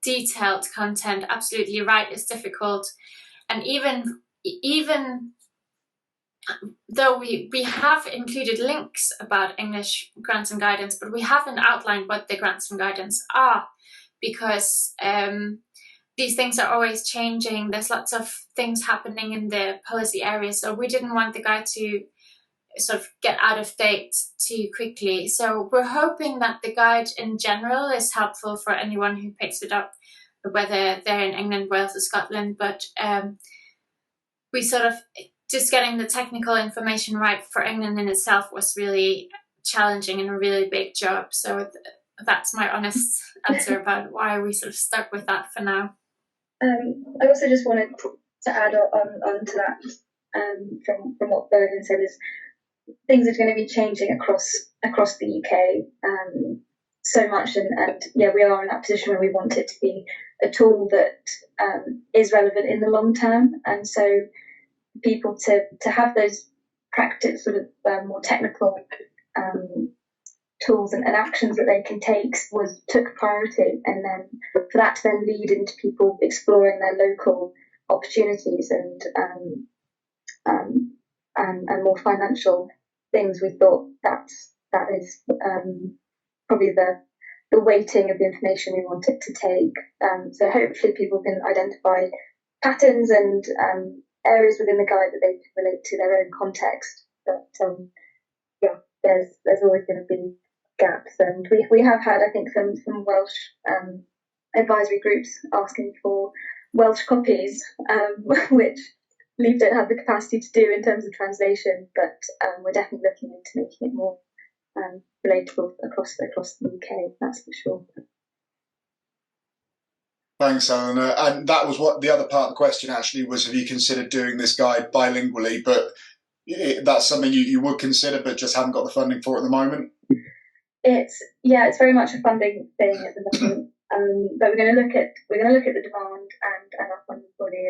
detailed content absolutely right is difficult. And even though we have included links about English grants and guidance, but we haven't outlined what the grants and guidance are, because these things are always changing. There's lots of things happening in the policy area, so we didn't want the guide to sort of get out of date too quickly. So we're hoping that the guide in general is helpful for anyone who picks it up, whether they're in England, Wales or Scotland, but we sort of just getting the technical information right for England in itself was really challenging and a really big job. So that's my honest answer about why we sort of stuck with that for now. I also just wanted to add on to that, from what Berglind said, is things are going to be changing across the UK so much, and yeah, we are in that position where we want it to be a tool that is relevant in the long term, and so people to have those practice sort of more technical tools and actions that they can take took priority, and then for that to then lead into people exploring their local opportunities and more financial things, we thought that is probably the weighting of the information we want it to take. So hopefully people can identify patterns and areas within the guide that they relate to their own context. But yeah, there's always going to be gaps, and we have had, I think, some Welsh advisory groups asking for Welsh copies, which Leaf don't have the capacity to do in terms of translation, but we're definitely looking into making it more relatable across the UK, that's for sure. Thanks, Eleanor. And that was what the other part of the question actually was, have you considered doing this guide bilingually? But that's something you would consider, but just haven't got the funding for at the moment? It's very much a funding thing at the moment. But we're going to look at the demand and our funding body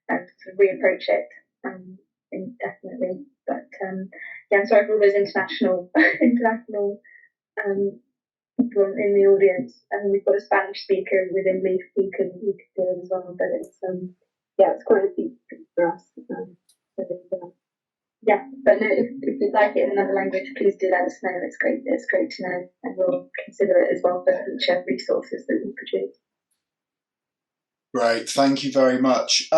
and sort of reapproach it indefinitely. But I'm sorry for all those international people in the audience, and we've got a Spanish speaker within Leaf who can do it as well. But it's quite a deep for us. But no, if you'd like it in another language, please do let us know. It's great to know, and we'll consider it as well for future resources that we produce. Great, thank you very much.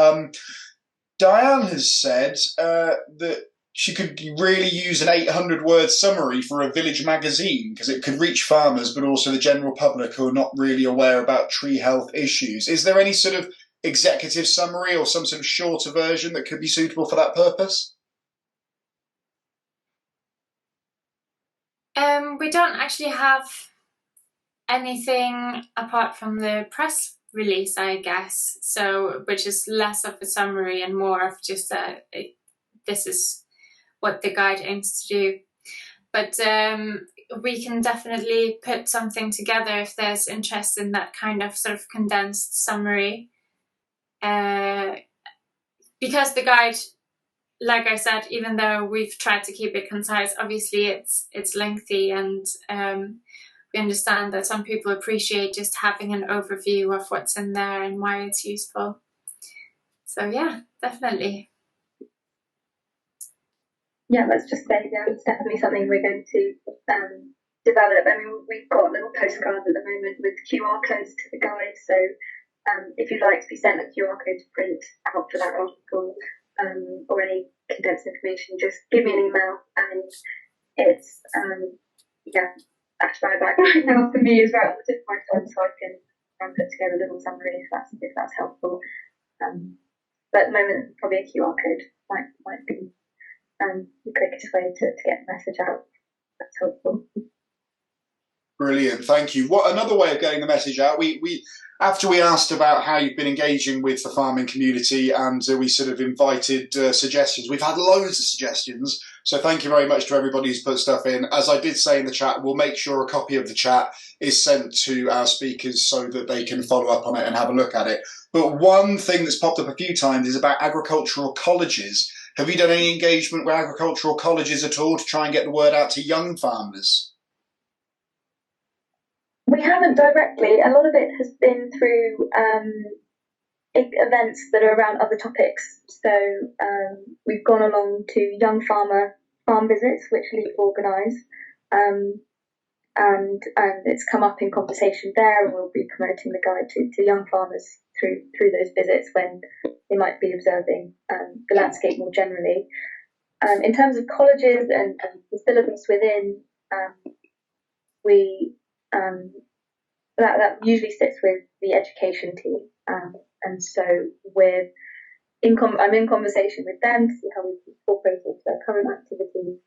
Diane has said that she could really use an 800-word summary for a village magazine because it could reach farmers but also the general public who are not really aware about tree health issues. Is there any sort of executive summary or some sort of shorter version that could be suitable for that purpose? We don't actually have anything apart from the press release, I guess, so which is less of a summary and more of just this is what the guide aims to do. But we can definitely put something together if there's interest in that kind of sort of condensed summary. Because the guide, like I said, even though we've tried to keep it concise, obviously it's lengthy, and we understand that some people appreciate just having an overview of what's in there and why it's useful. So yeah, definitely. Yeah, let's just say it's definitely something we're going to develop. I mean, we've got little postcards at the moment with QR codes to the guide, so if you'd like to be sent a QR code to print out for that article, or any condensed information, just give me an email, and it's actually back right now for me as well. It's my phone, so I can put together a little summary if that's helpful. But at the moment, probably a QR code might be the quickest way to get the message out. That's helpful. Brilliant, thank you. What another way of getting the message out? We after we asked about how you've been engaging with the farming community, and we sort of invited suggestions. We've had loads of suggestions, so thank you very much to everybody who's put stuff in. As I did say in the chat, we'll make sure a copy of the chat is sent to our speakers so that they can follow up on it and have a look at it. But one thing that's popped up a few times is about agricultural colleges. Have you done any engagement with agricultural colleges at all to try and get the word out to young farmers? We haven't directly. A lot of it has been through events that are around other topics. So we've gone along to young farm visits, which Leaf organise, and it's come up in conversation there, and we'll be promoting the guide to young farmers through those visits when they might be observing the landscape more generally. In terms of colleges and the syllabus within, that usually sits with the education team, and so I'm in conversation with them to see how we can incorporate it into their current activities.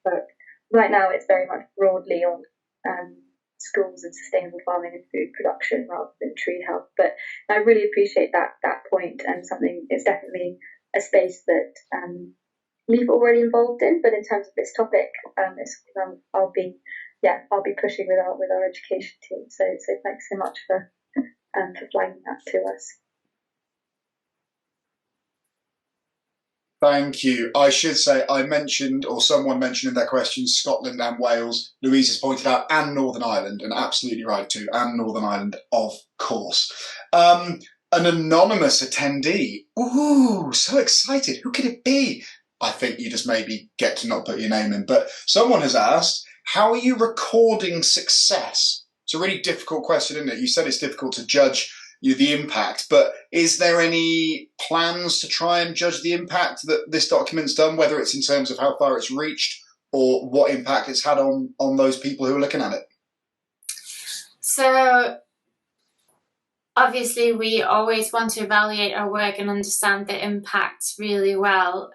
But right now, it's very much broadly on schools and sustainable farming and food production rather than tree health. But I really appreciate that point, and it's definitely a space that Leaf already involved in. But in terms of this topic, I'll be pushing with our education team. So thanks so much for flagging that to us. Thank you. I should say I mentioned, or someone mentioned in their questions, Scotland and Wales. Louise has pointed out, and Northern Ireland, and absolutely right too, and Northern Ireland, of course. An anonymous attendee. Ooh, so excited. Who could it be? I think you just maybe get to not put your name in. But someone has asked, how are you recording success? It's a really difficult question, isn't it? You said it's difficult to judge the impact, but is there any plans to try and judge the impact that this document's done, whether it's in terms of how far it's reached or what impact it's had on those people who are looking at it? So obviously we always want to evaluate our work and understand the impact really well,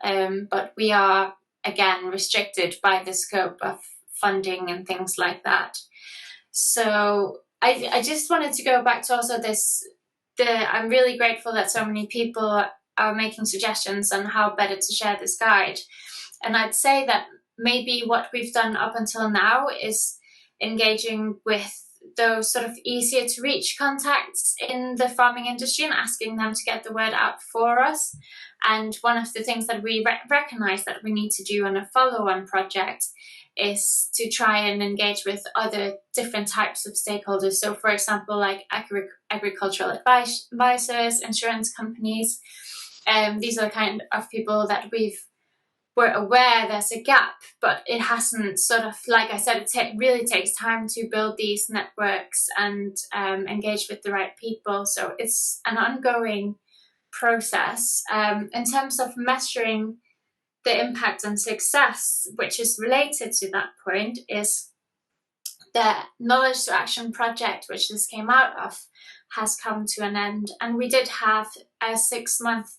but we are, again, restricted by the scope of funding and things like that. So I just wanted to go back to also I'm really grateful that so many people are making suggestions on how better to share this guide. And I'd say that maybe what we've done up until now is engaging with those sort of easier to reach contacts in the farming industry and asking them to get the word out for us. And one of the things that we recognise that we need to do on a follow-on project is to try and engage with other different types of stakeholders. So, for example, like agricultural advisors, insurance companies. These are the kind of people that we're aware there's a gap, but it hasn't sort of, like I said, it really takes time to build these networks and engage with the right people. So it's an ongoing process. In terms of measuring the impact and success, which is related to that point, is the Knowledge to Action project, which this came out of, has come to an end. And we did have a 6-month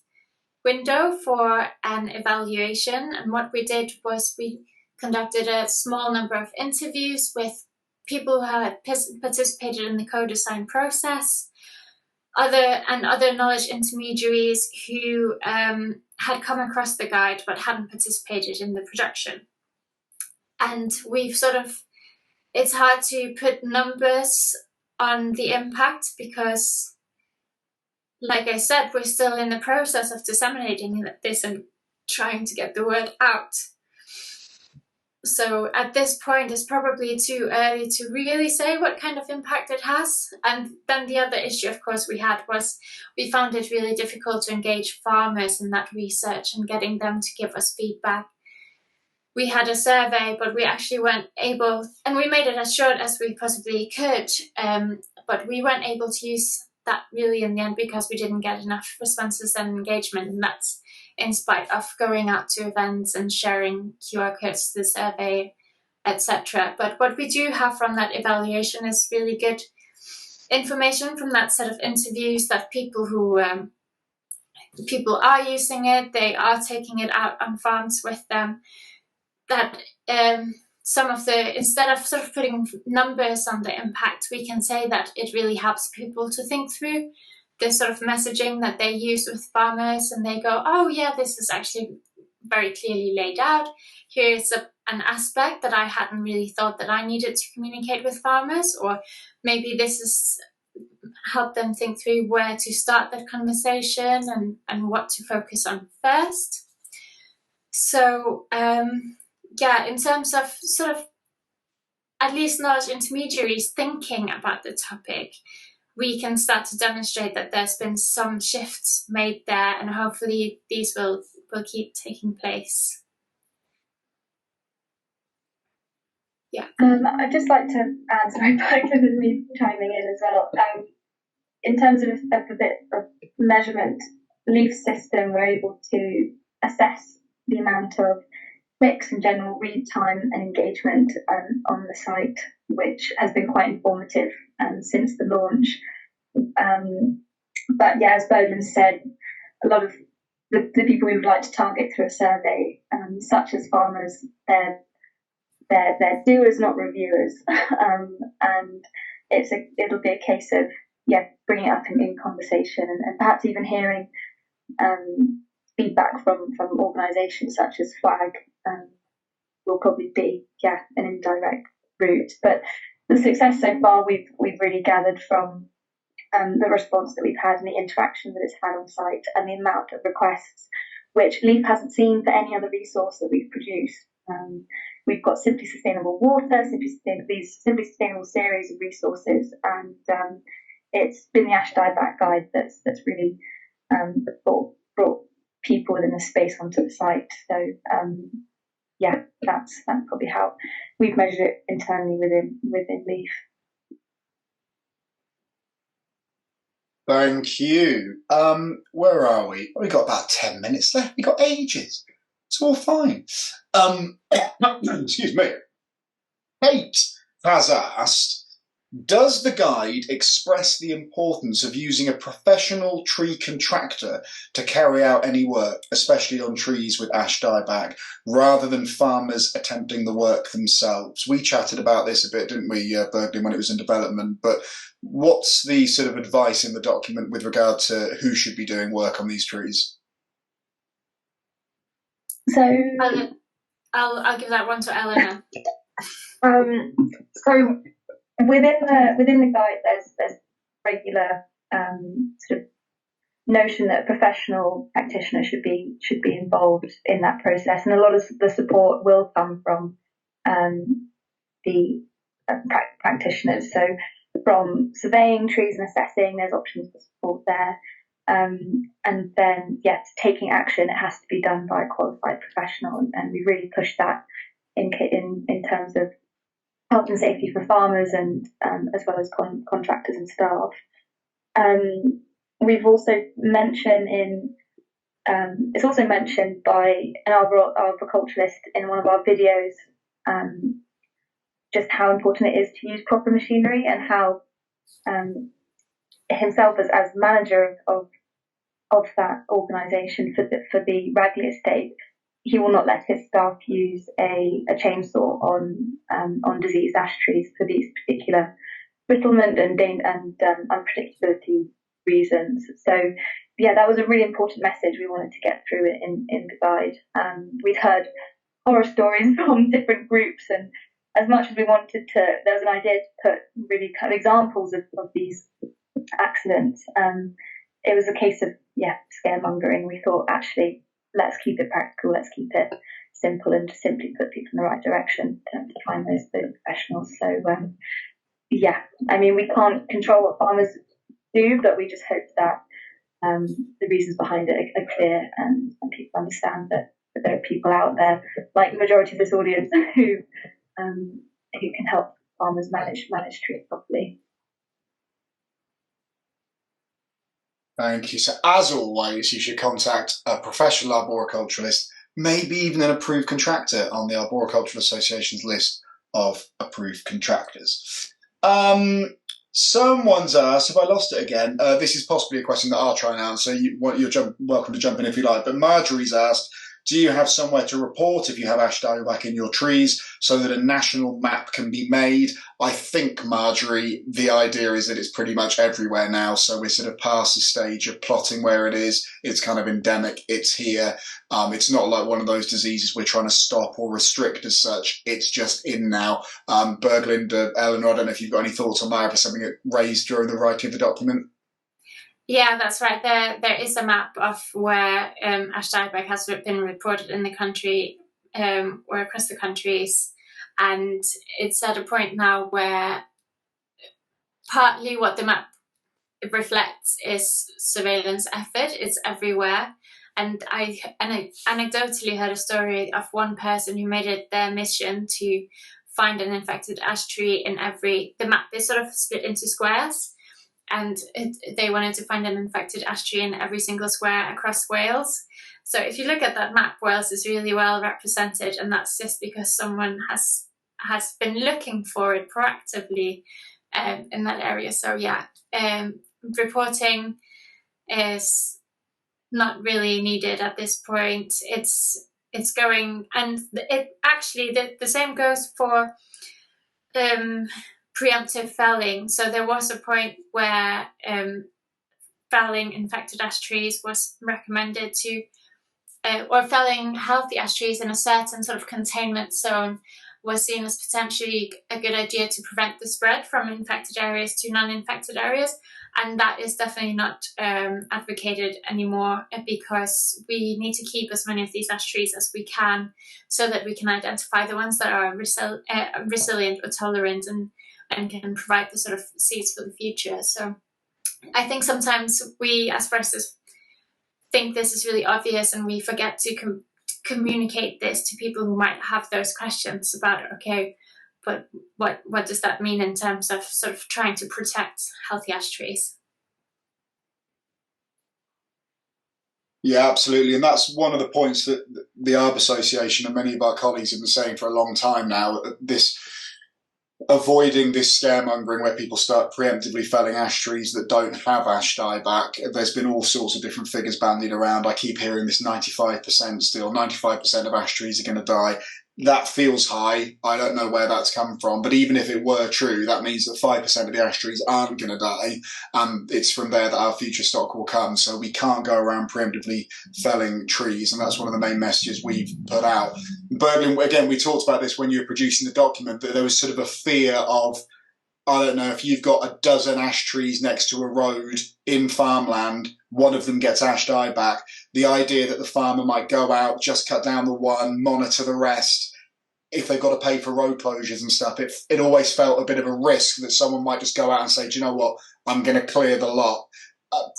window for an evaluation. And what we did was we conducted a small number of interviews with people who had participated in the co-design process, other knowledge intermediaries who had come across the guide but hadn't participated in the production. And we've it's hard to put numbers on the impact because, like I said, we're still in the process of disseminating this and trying to get the word out. So at this point, it's probably too early to really say what kind of impact it has. And then the other issue, of course, we had was we found it really difficult to engage farmers in that research and getting them to give us feedback. We had a survey, but we actually weren't able, and we made it as short as we possibly could, but we weren't able to use that really in the end because we didn't get enough responses and engagement, and that's in spite of going out to events and sharing QR codes to the survey, etc. But what we do have from that evaluation is really good information from that set of interviews that people are using it, they are taking it out on farms with them, that instead of sort of putting numbers on the impact, we can say that it really helps people to think through the sort of messaging that they use with farmers, and they go, oh yeah, this is actually very clearly laid out. Here's an aspect that I hadn't really thought that I needed to communicate with farmers, or maybe this is help them think through where to start that conversation and what to focus on first. So in terms of sort of at least knowledge intermediaries thinking about the topic, we can start to demonstrate that there's been some shifts made there, and hopefully these will keep taking place. Yeah. I'd just like to add, sorry, Berglind and me chiming in as well. In terms of a bit of measurement, Leaf's system, we're able to assess the amount of clicks and general read time and engagement on the site, which has been quite informative since the launch. But yeah, as Berglind said, a lot of the people we would like to target through a survey, such as farmers, they're doers, not reviewers, and it'll be a case of bringing it up in conversation and perhaps even hearing feedback from organisations such as Flag will probably be an indirect route. But the success so far we've really gathered from the response that we've had and the interaction that it's had on site and the amount of requests, which Leaf hasn't seen for any other resource that we've produced. We've got Simply Sustainable Water, these Simply Sustainable series of resources, and it's been the Ash Dieback guide that's really brought people within the space onto the site. So that's probably how we've measured it internally within Leaf. Thank you. Where are we? We've got about 10 minutes left. We've got ages. It's all fine. Excuse me. Kate has asked, does the guide express the importance of using a professional tree contractor to carry out any work, especially on trees with ash dieback, rather than farmers attempting the work themselves? We chatted about this a bit, didn't we, Berglind, when it was in development, but what's the sort of advice in the document with regard to who should be doing work on these trees? So I'll give that one to Eleanor. So Within the guide, there's regular sort of notion that a professional practitioner should be involved in that process, and a lot of the support will come from the practitioners. So from surveying trees and assessing, there's options for support there. And then, taking action, it has to be done by a qualified professional, and we really push that in terms of health and safety for farmers and as well as contractors and staff. We've also mentioned it's also mentioned by an arboriculturalist in one of our videos, just how important it is to use proper machinery, and how himself as manager of that organisation for the Ragley estate, he will not let his staff use a chainsaw on diseased ash trees for these particular brittlement and unpredictability reasons. So that was a really important message we wanted to get through in the guide. We'd heard horror stories from different groups, and as much as we wanted to, there was an idea to put really kind of examples of these accidents. It was a case of scaremongering. We thought, actually, let's keep it practical, let's keep it simple, and just simply put people in the right direction to find those professionals. So we can't control what farmers do, but we just hope that the reasons behind it are clear, and people understand that there are people out there, like the majority of this audience, who can help farmers manage trees properly. Thank you. So, as always, you should contact a professional arboriculturalist, maybe even an approved contractor on the Arboricultural Association's list of approved contractors. Someone's asked, have I lost it again? This is possibly a question that I'll try and answer. You're welcome to jump in if you like. But Marjorie's asked, do you have somewhere to report if you have ash dieback in your trees so that a national map can be made? I think, Marjorie, the idea is that it's pretty much everywhere now. So we're sort of past the stage of plotting where it is. It's kind of endemic. It's here. It's not like one of those diseases we're trying to stop or restrict as such. It's just in now. Berglind, Eleanor, I don't know if you've got any thoughts on that, or something that raised during the writing of the document. Yeah, that's right. There is a map of where ash dieback has been reported in the country, or across the countries, and it's at a point now where partly what the map reflects is surveillance effort. It's everywhere, and I anecdotally heard a story of one person who made it their mission to find an infected ash tree in the map is sort of split into squares. And they wanted to find an infected ash tree in every single square across Wales. So if you look at that map, Wales is really well represented, and that's just because someone has been looking for it proactively in that area. So reporting is not really needed at this point. It's going, and it actually the same goes for preemptive felling. So there was a point where felling infected ash trees was recommended to, or felling healthy ash trees in a certain sort of containment zone was seen as potentially a good idea to prevent the spread from infected areas to non-infected areas. And that is definitely not advocated anymore, because we need to keep as many of these ash trees as we can so that we can identify the ones that are resilient or tolerant and can provide the sort of seeds for the future. So I think sometimes we as foresters think this is really obvious, and we forget to communicate this to people who might have those questions about, okay, but what does that mean in terms of sort of trying to protect healthy ash trees? Yeah, absolutely. And that's one of the points that the Arb Association and many of our colleagues have been saying for a long time now, avoiding this scaremongering where people start preemptively felling ash trees that don't have ash dieback. There's been all sorts of different figures bandied around. I keep hearing this 95% still. 95% of ash trees are going to die. That feels high. I don't know where that's come from. But even if it were true, that means that 5% of the ash trees aren't going to die. And it's from there that our future stock will come. So we can't go around preemptively felling trees. And that's one of the main messages we've put out. Berglind, again, we talked about this when you were producing the document, that there was sort of a fear of I don't know, if you've got a dozen ash trees next to a road in farmland, one of them gets ash dieback, the idea that the farmer might go out, just cut down the one, monitor the rest, if they've got to pay for road closures and stuff, it always felt a bit of a risk that someone might just go out and say, do you know what, I'm going to clear the lot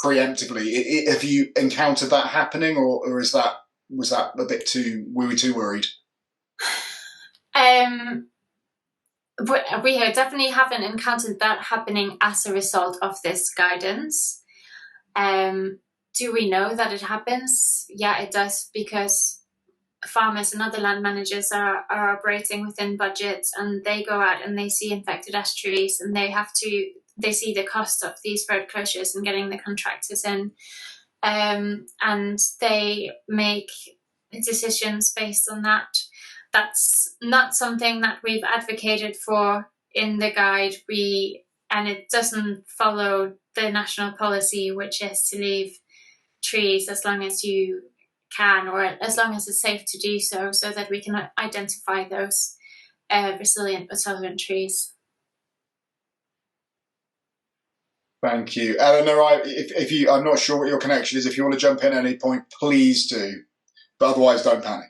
preemptively. Have you encountered that happening, or was that a bit were we too worried? We definitely haven't encountered that happening as a result of this guidance. Do we know that it happens? Yeah, it does, because farmers and other land managers are operating within budgets, and they go out and they see infected ash trees, and they see the cost of these road closures and getting the contractors in, and they make decisions based on that. That's not something that we've advocated for in the guide. And it doesn't follow the national policy, which is to leave trees as long as you can, or as long as it's safe to do so that we can identify those resilient but tolerant trees. Thank you. Eleanor, if you, I'm not sure what your connection is. If you want to jump in at any point, please do. But otherwise, don't panic.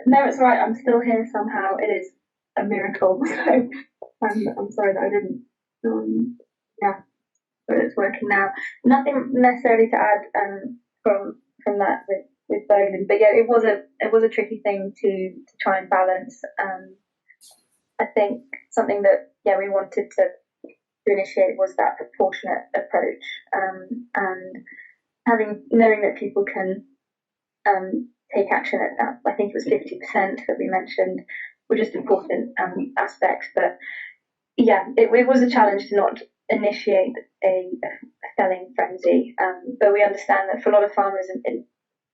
No, it's all right. I'm still here somehow. It is a miracle. So I'm sorry that I didn't. Yeah, but it's working now. Nothing necessarily to add from that with Berglind, but yeah, it was a tricky thing to try and balance. I think something that we wanted to initiate was that proportionate approach, and knowing that people can take action at that. I think it was 50% that we mentioned were just important aspects. But yeah, it was a challenge to not initiate a felling frenzy. But we understand that for a lot of farmers,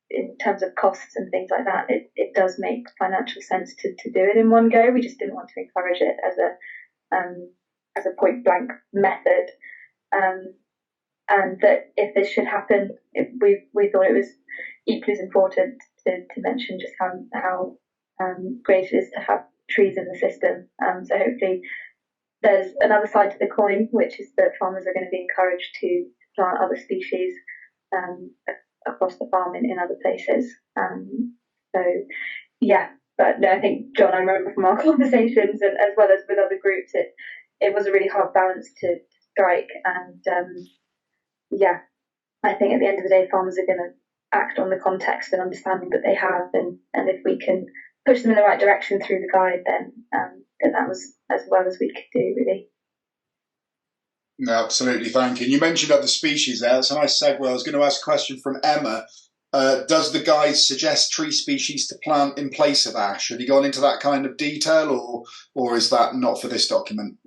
in terms of costs and things like that, it does make financial sense to do it in one go. We just didn't want to encourage it as a point blank method. And that if this should happen, we thought it was equally as important to mention just how great it is to have trees in the system. So hopefully there's another side to the coin, which is that farmers are going to be encouraged to plant other species across the farm in other places. So yeah, but no, I think, John, I remember from our conversations, and as well as with other groups, it was a really hard balance to strike. And yeah, I think at the end of the day, farmers are going to act on the context and understanding that they have, and if we can push them in the right direction through the guide, then that was as well as we could do, really. No, absolutely, thank you. And you mentioned other species there. That's a nice segue. I was going to ask a question from Emma. Does the guide suggest tree species to plant in place of ash? Have you gone into that kind of detail, or is that not for this document?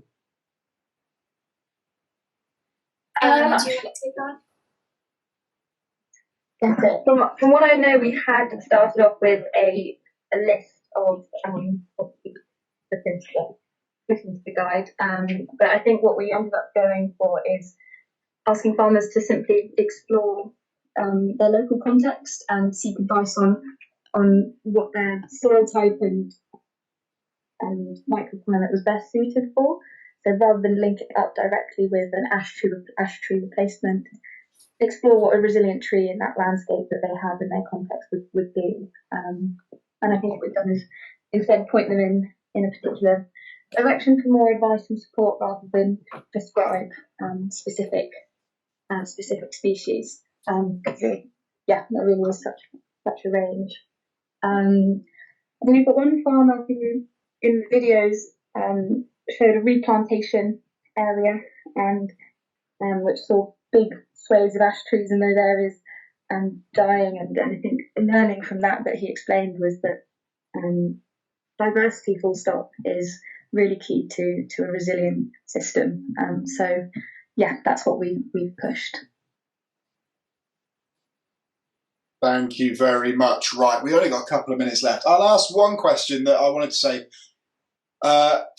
Do you want to take that? From what I know, we had started off with a list of listen to the guide, but I think what we ended up going for is asking farmers to simply explore their local context and seek advice on what their soil type and microclimate was best suited for. So rather than link it up directly with an ash tree replacement, explore what a resilient tree in that landscape that they have in their context would do. And I think what we've done is instead point them in a particular direction for more advice and support rather than prescribe specific species. Yeah, that really was such a range. And then we've got one farmer who in the videos showed a replantation area and which saw big swathes of ash trees in those areas dying, and I think learning from that he explained was that diversity full stop is really key to a resilient system. So yeah, that's what we've pushed. Thank you very much. Right, we only got a couple of minutes left. I'll ask one question that I wanted to say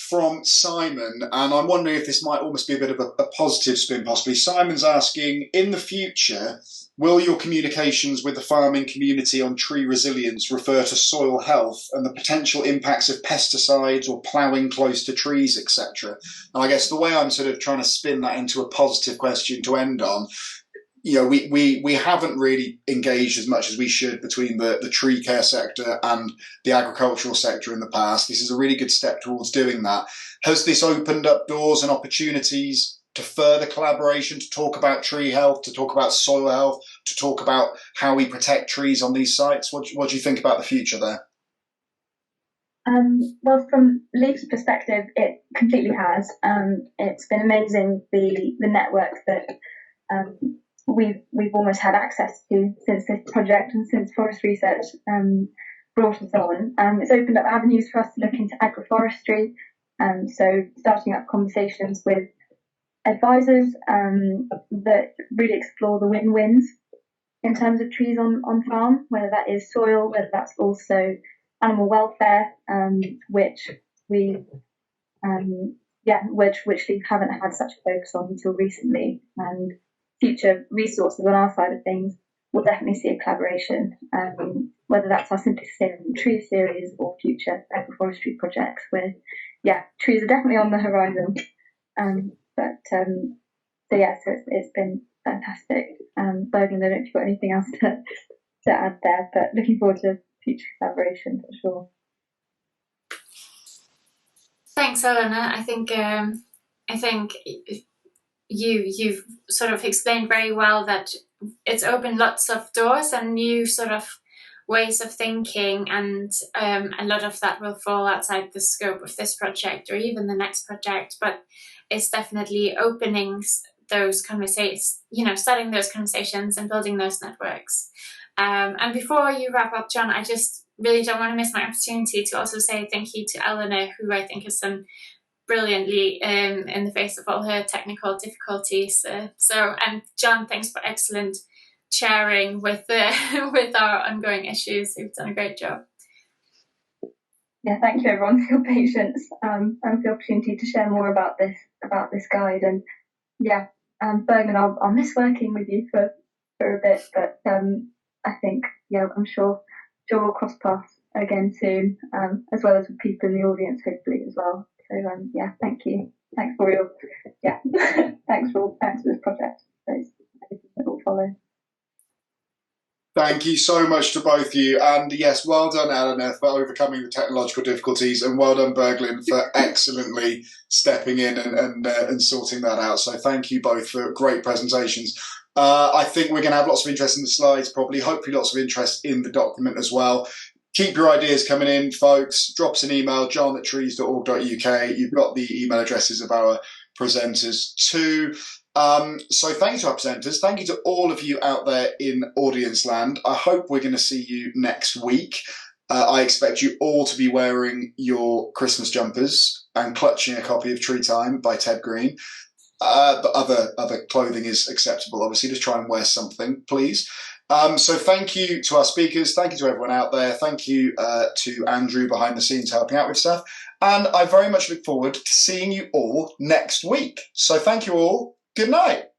from Simon, and I'm wondering if this might almost be a bit of a positive spin, possibly. Simon's asking, in the future, will your communications with the farming community on tree resilience refer to soil health and the potential impacts of pesticides or ploughing close to trees, etc.? And I guess the way I'm sort of trying to spin that into a positive question to end on, you know, we haven't really engaged as much as we should between the tree care sector and the agricultural sector in the past. This is a really good step towards doing that. Has this opened up doors and opportunities to further collaboration, to talk about tree health, to talk about soil health, to talk about how we protect trees on these sites? What do you think about the future there? Well, from Leaf's perspective, it completely has. It's been amazing, the network that we've almost had access to since this project and since Forest Research brought us on. It's opened up avenues for us to look into agroforestry, so starting up conversations with advisors that really explore the win-wins in terms of trees on farm, whether that is soil, whether that's also animal welfare, which we haven't had such a focus on until recently, and future resources on our side of things will definitely see a collaboration, whether that's our Simply Sustainable Tree series or future agroforestry projects where, trees are definitely on the horizon. So it's been fantastic. Berglind, I don't know if you've got anything else to add there, but looking forward to future collaboration for sure. Thanks, Eleanor. I think you've sort of explained very well that it's opened lots of doors and new sort of ways of thinking, and a lot of that will fall outside the scope of this project or even the next project, but it's definitely opening those conversations, starting those conversations and building those networks. And before you wrap up, John, I just really don't want to miss my opportunity to also say thank you to Eleanor, who I think has done brilliantly in the face of all her technical difficulties. And John, thanks for excellent sharing with our ongoing issues. You've done a great job. Yeah, thank you everyone for your patience and for the opportunity to share more about this guide. And Berglind, I'll miss working with you for a bit, but I think I'm sure we'll cross paths again soon, as well as with people in the audience hopefully as well. So thank you. Thanks for your thanks for this project. It will follow. Thank you so much to both of you. And yes, well done, Eleanor, for overcoming the technological difficulties, and well done, Berglind, for excellently stepping in and sorting that out. So thank you both for great presentations. I think we're going to have lots of interest in the slides, probably, hopefully lots of interest in the document as well. Keep your ideas coming in, folks. Drop us an email, john@trees.org.uk. You've got the email addresses of our presenters too. So thank you to our presenters. Thank you to all of you out there in audience land. I hope we're going to see you next week. I expect you all to be wearing your Christmas jumpers and clutching a copy of Tree Time by Ted Green. But other clothing is acceptable, obviously. Just try and wear something, please. So thank you to our speakers. Thank you to everyone out there. Thank you to Andrew behind the scenes helping out with stuff. And I very much look forward to seeing you all next week. So thank you all. Good night.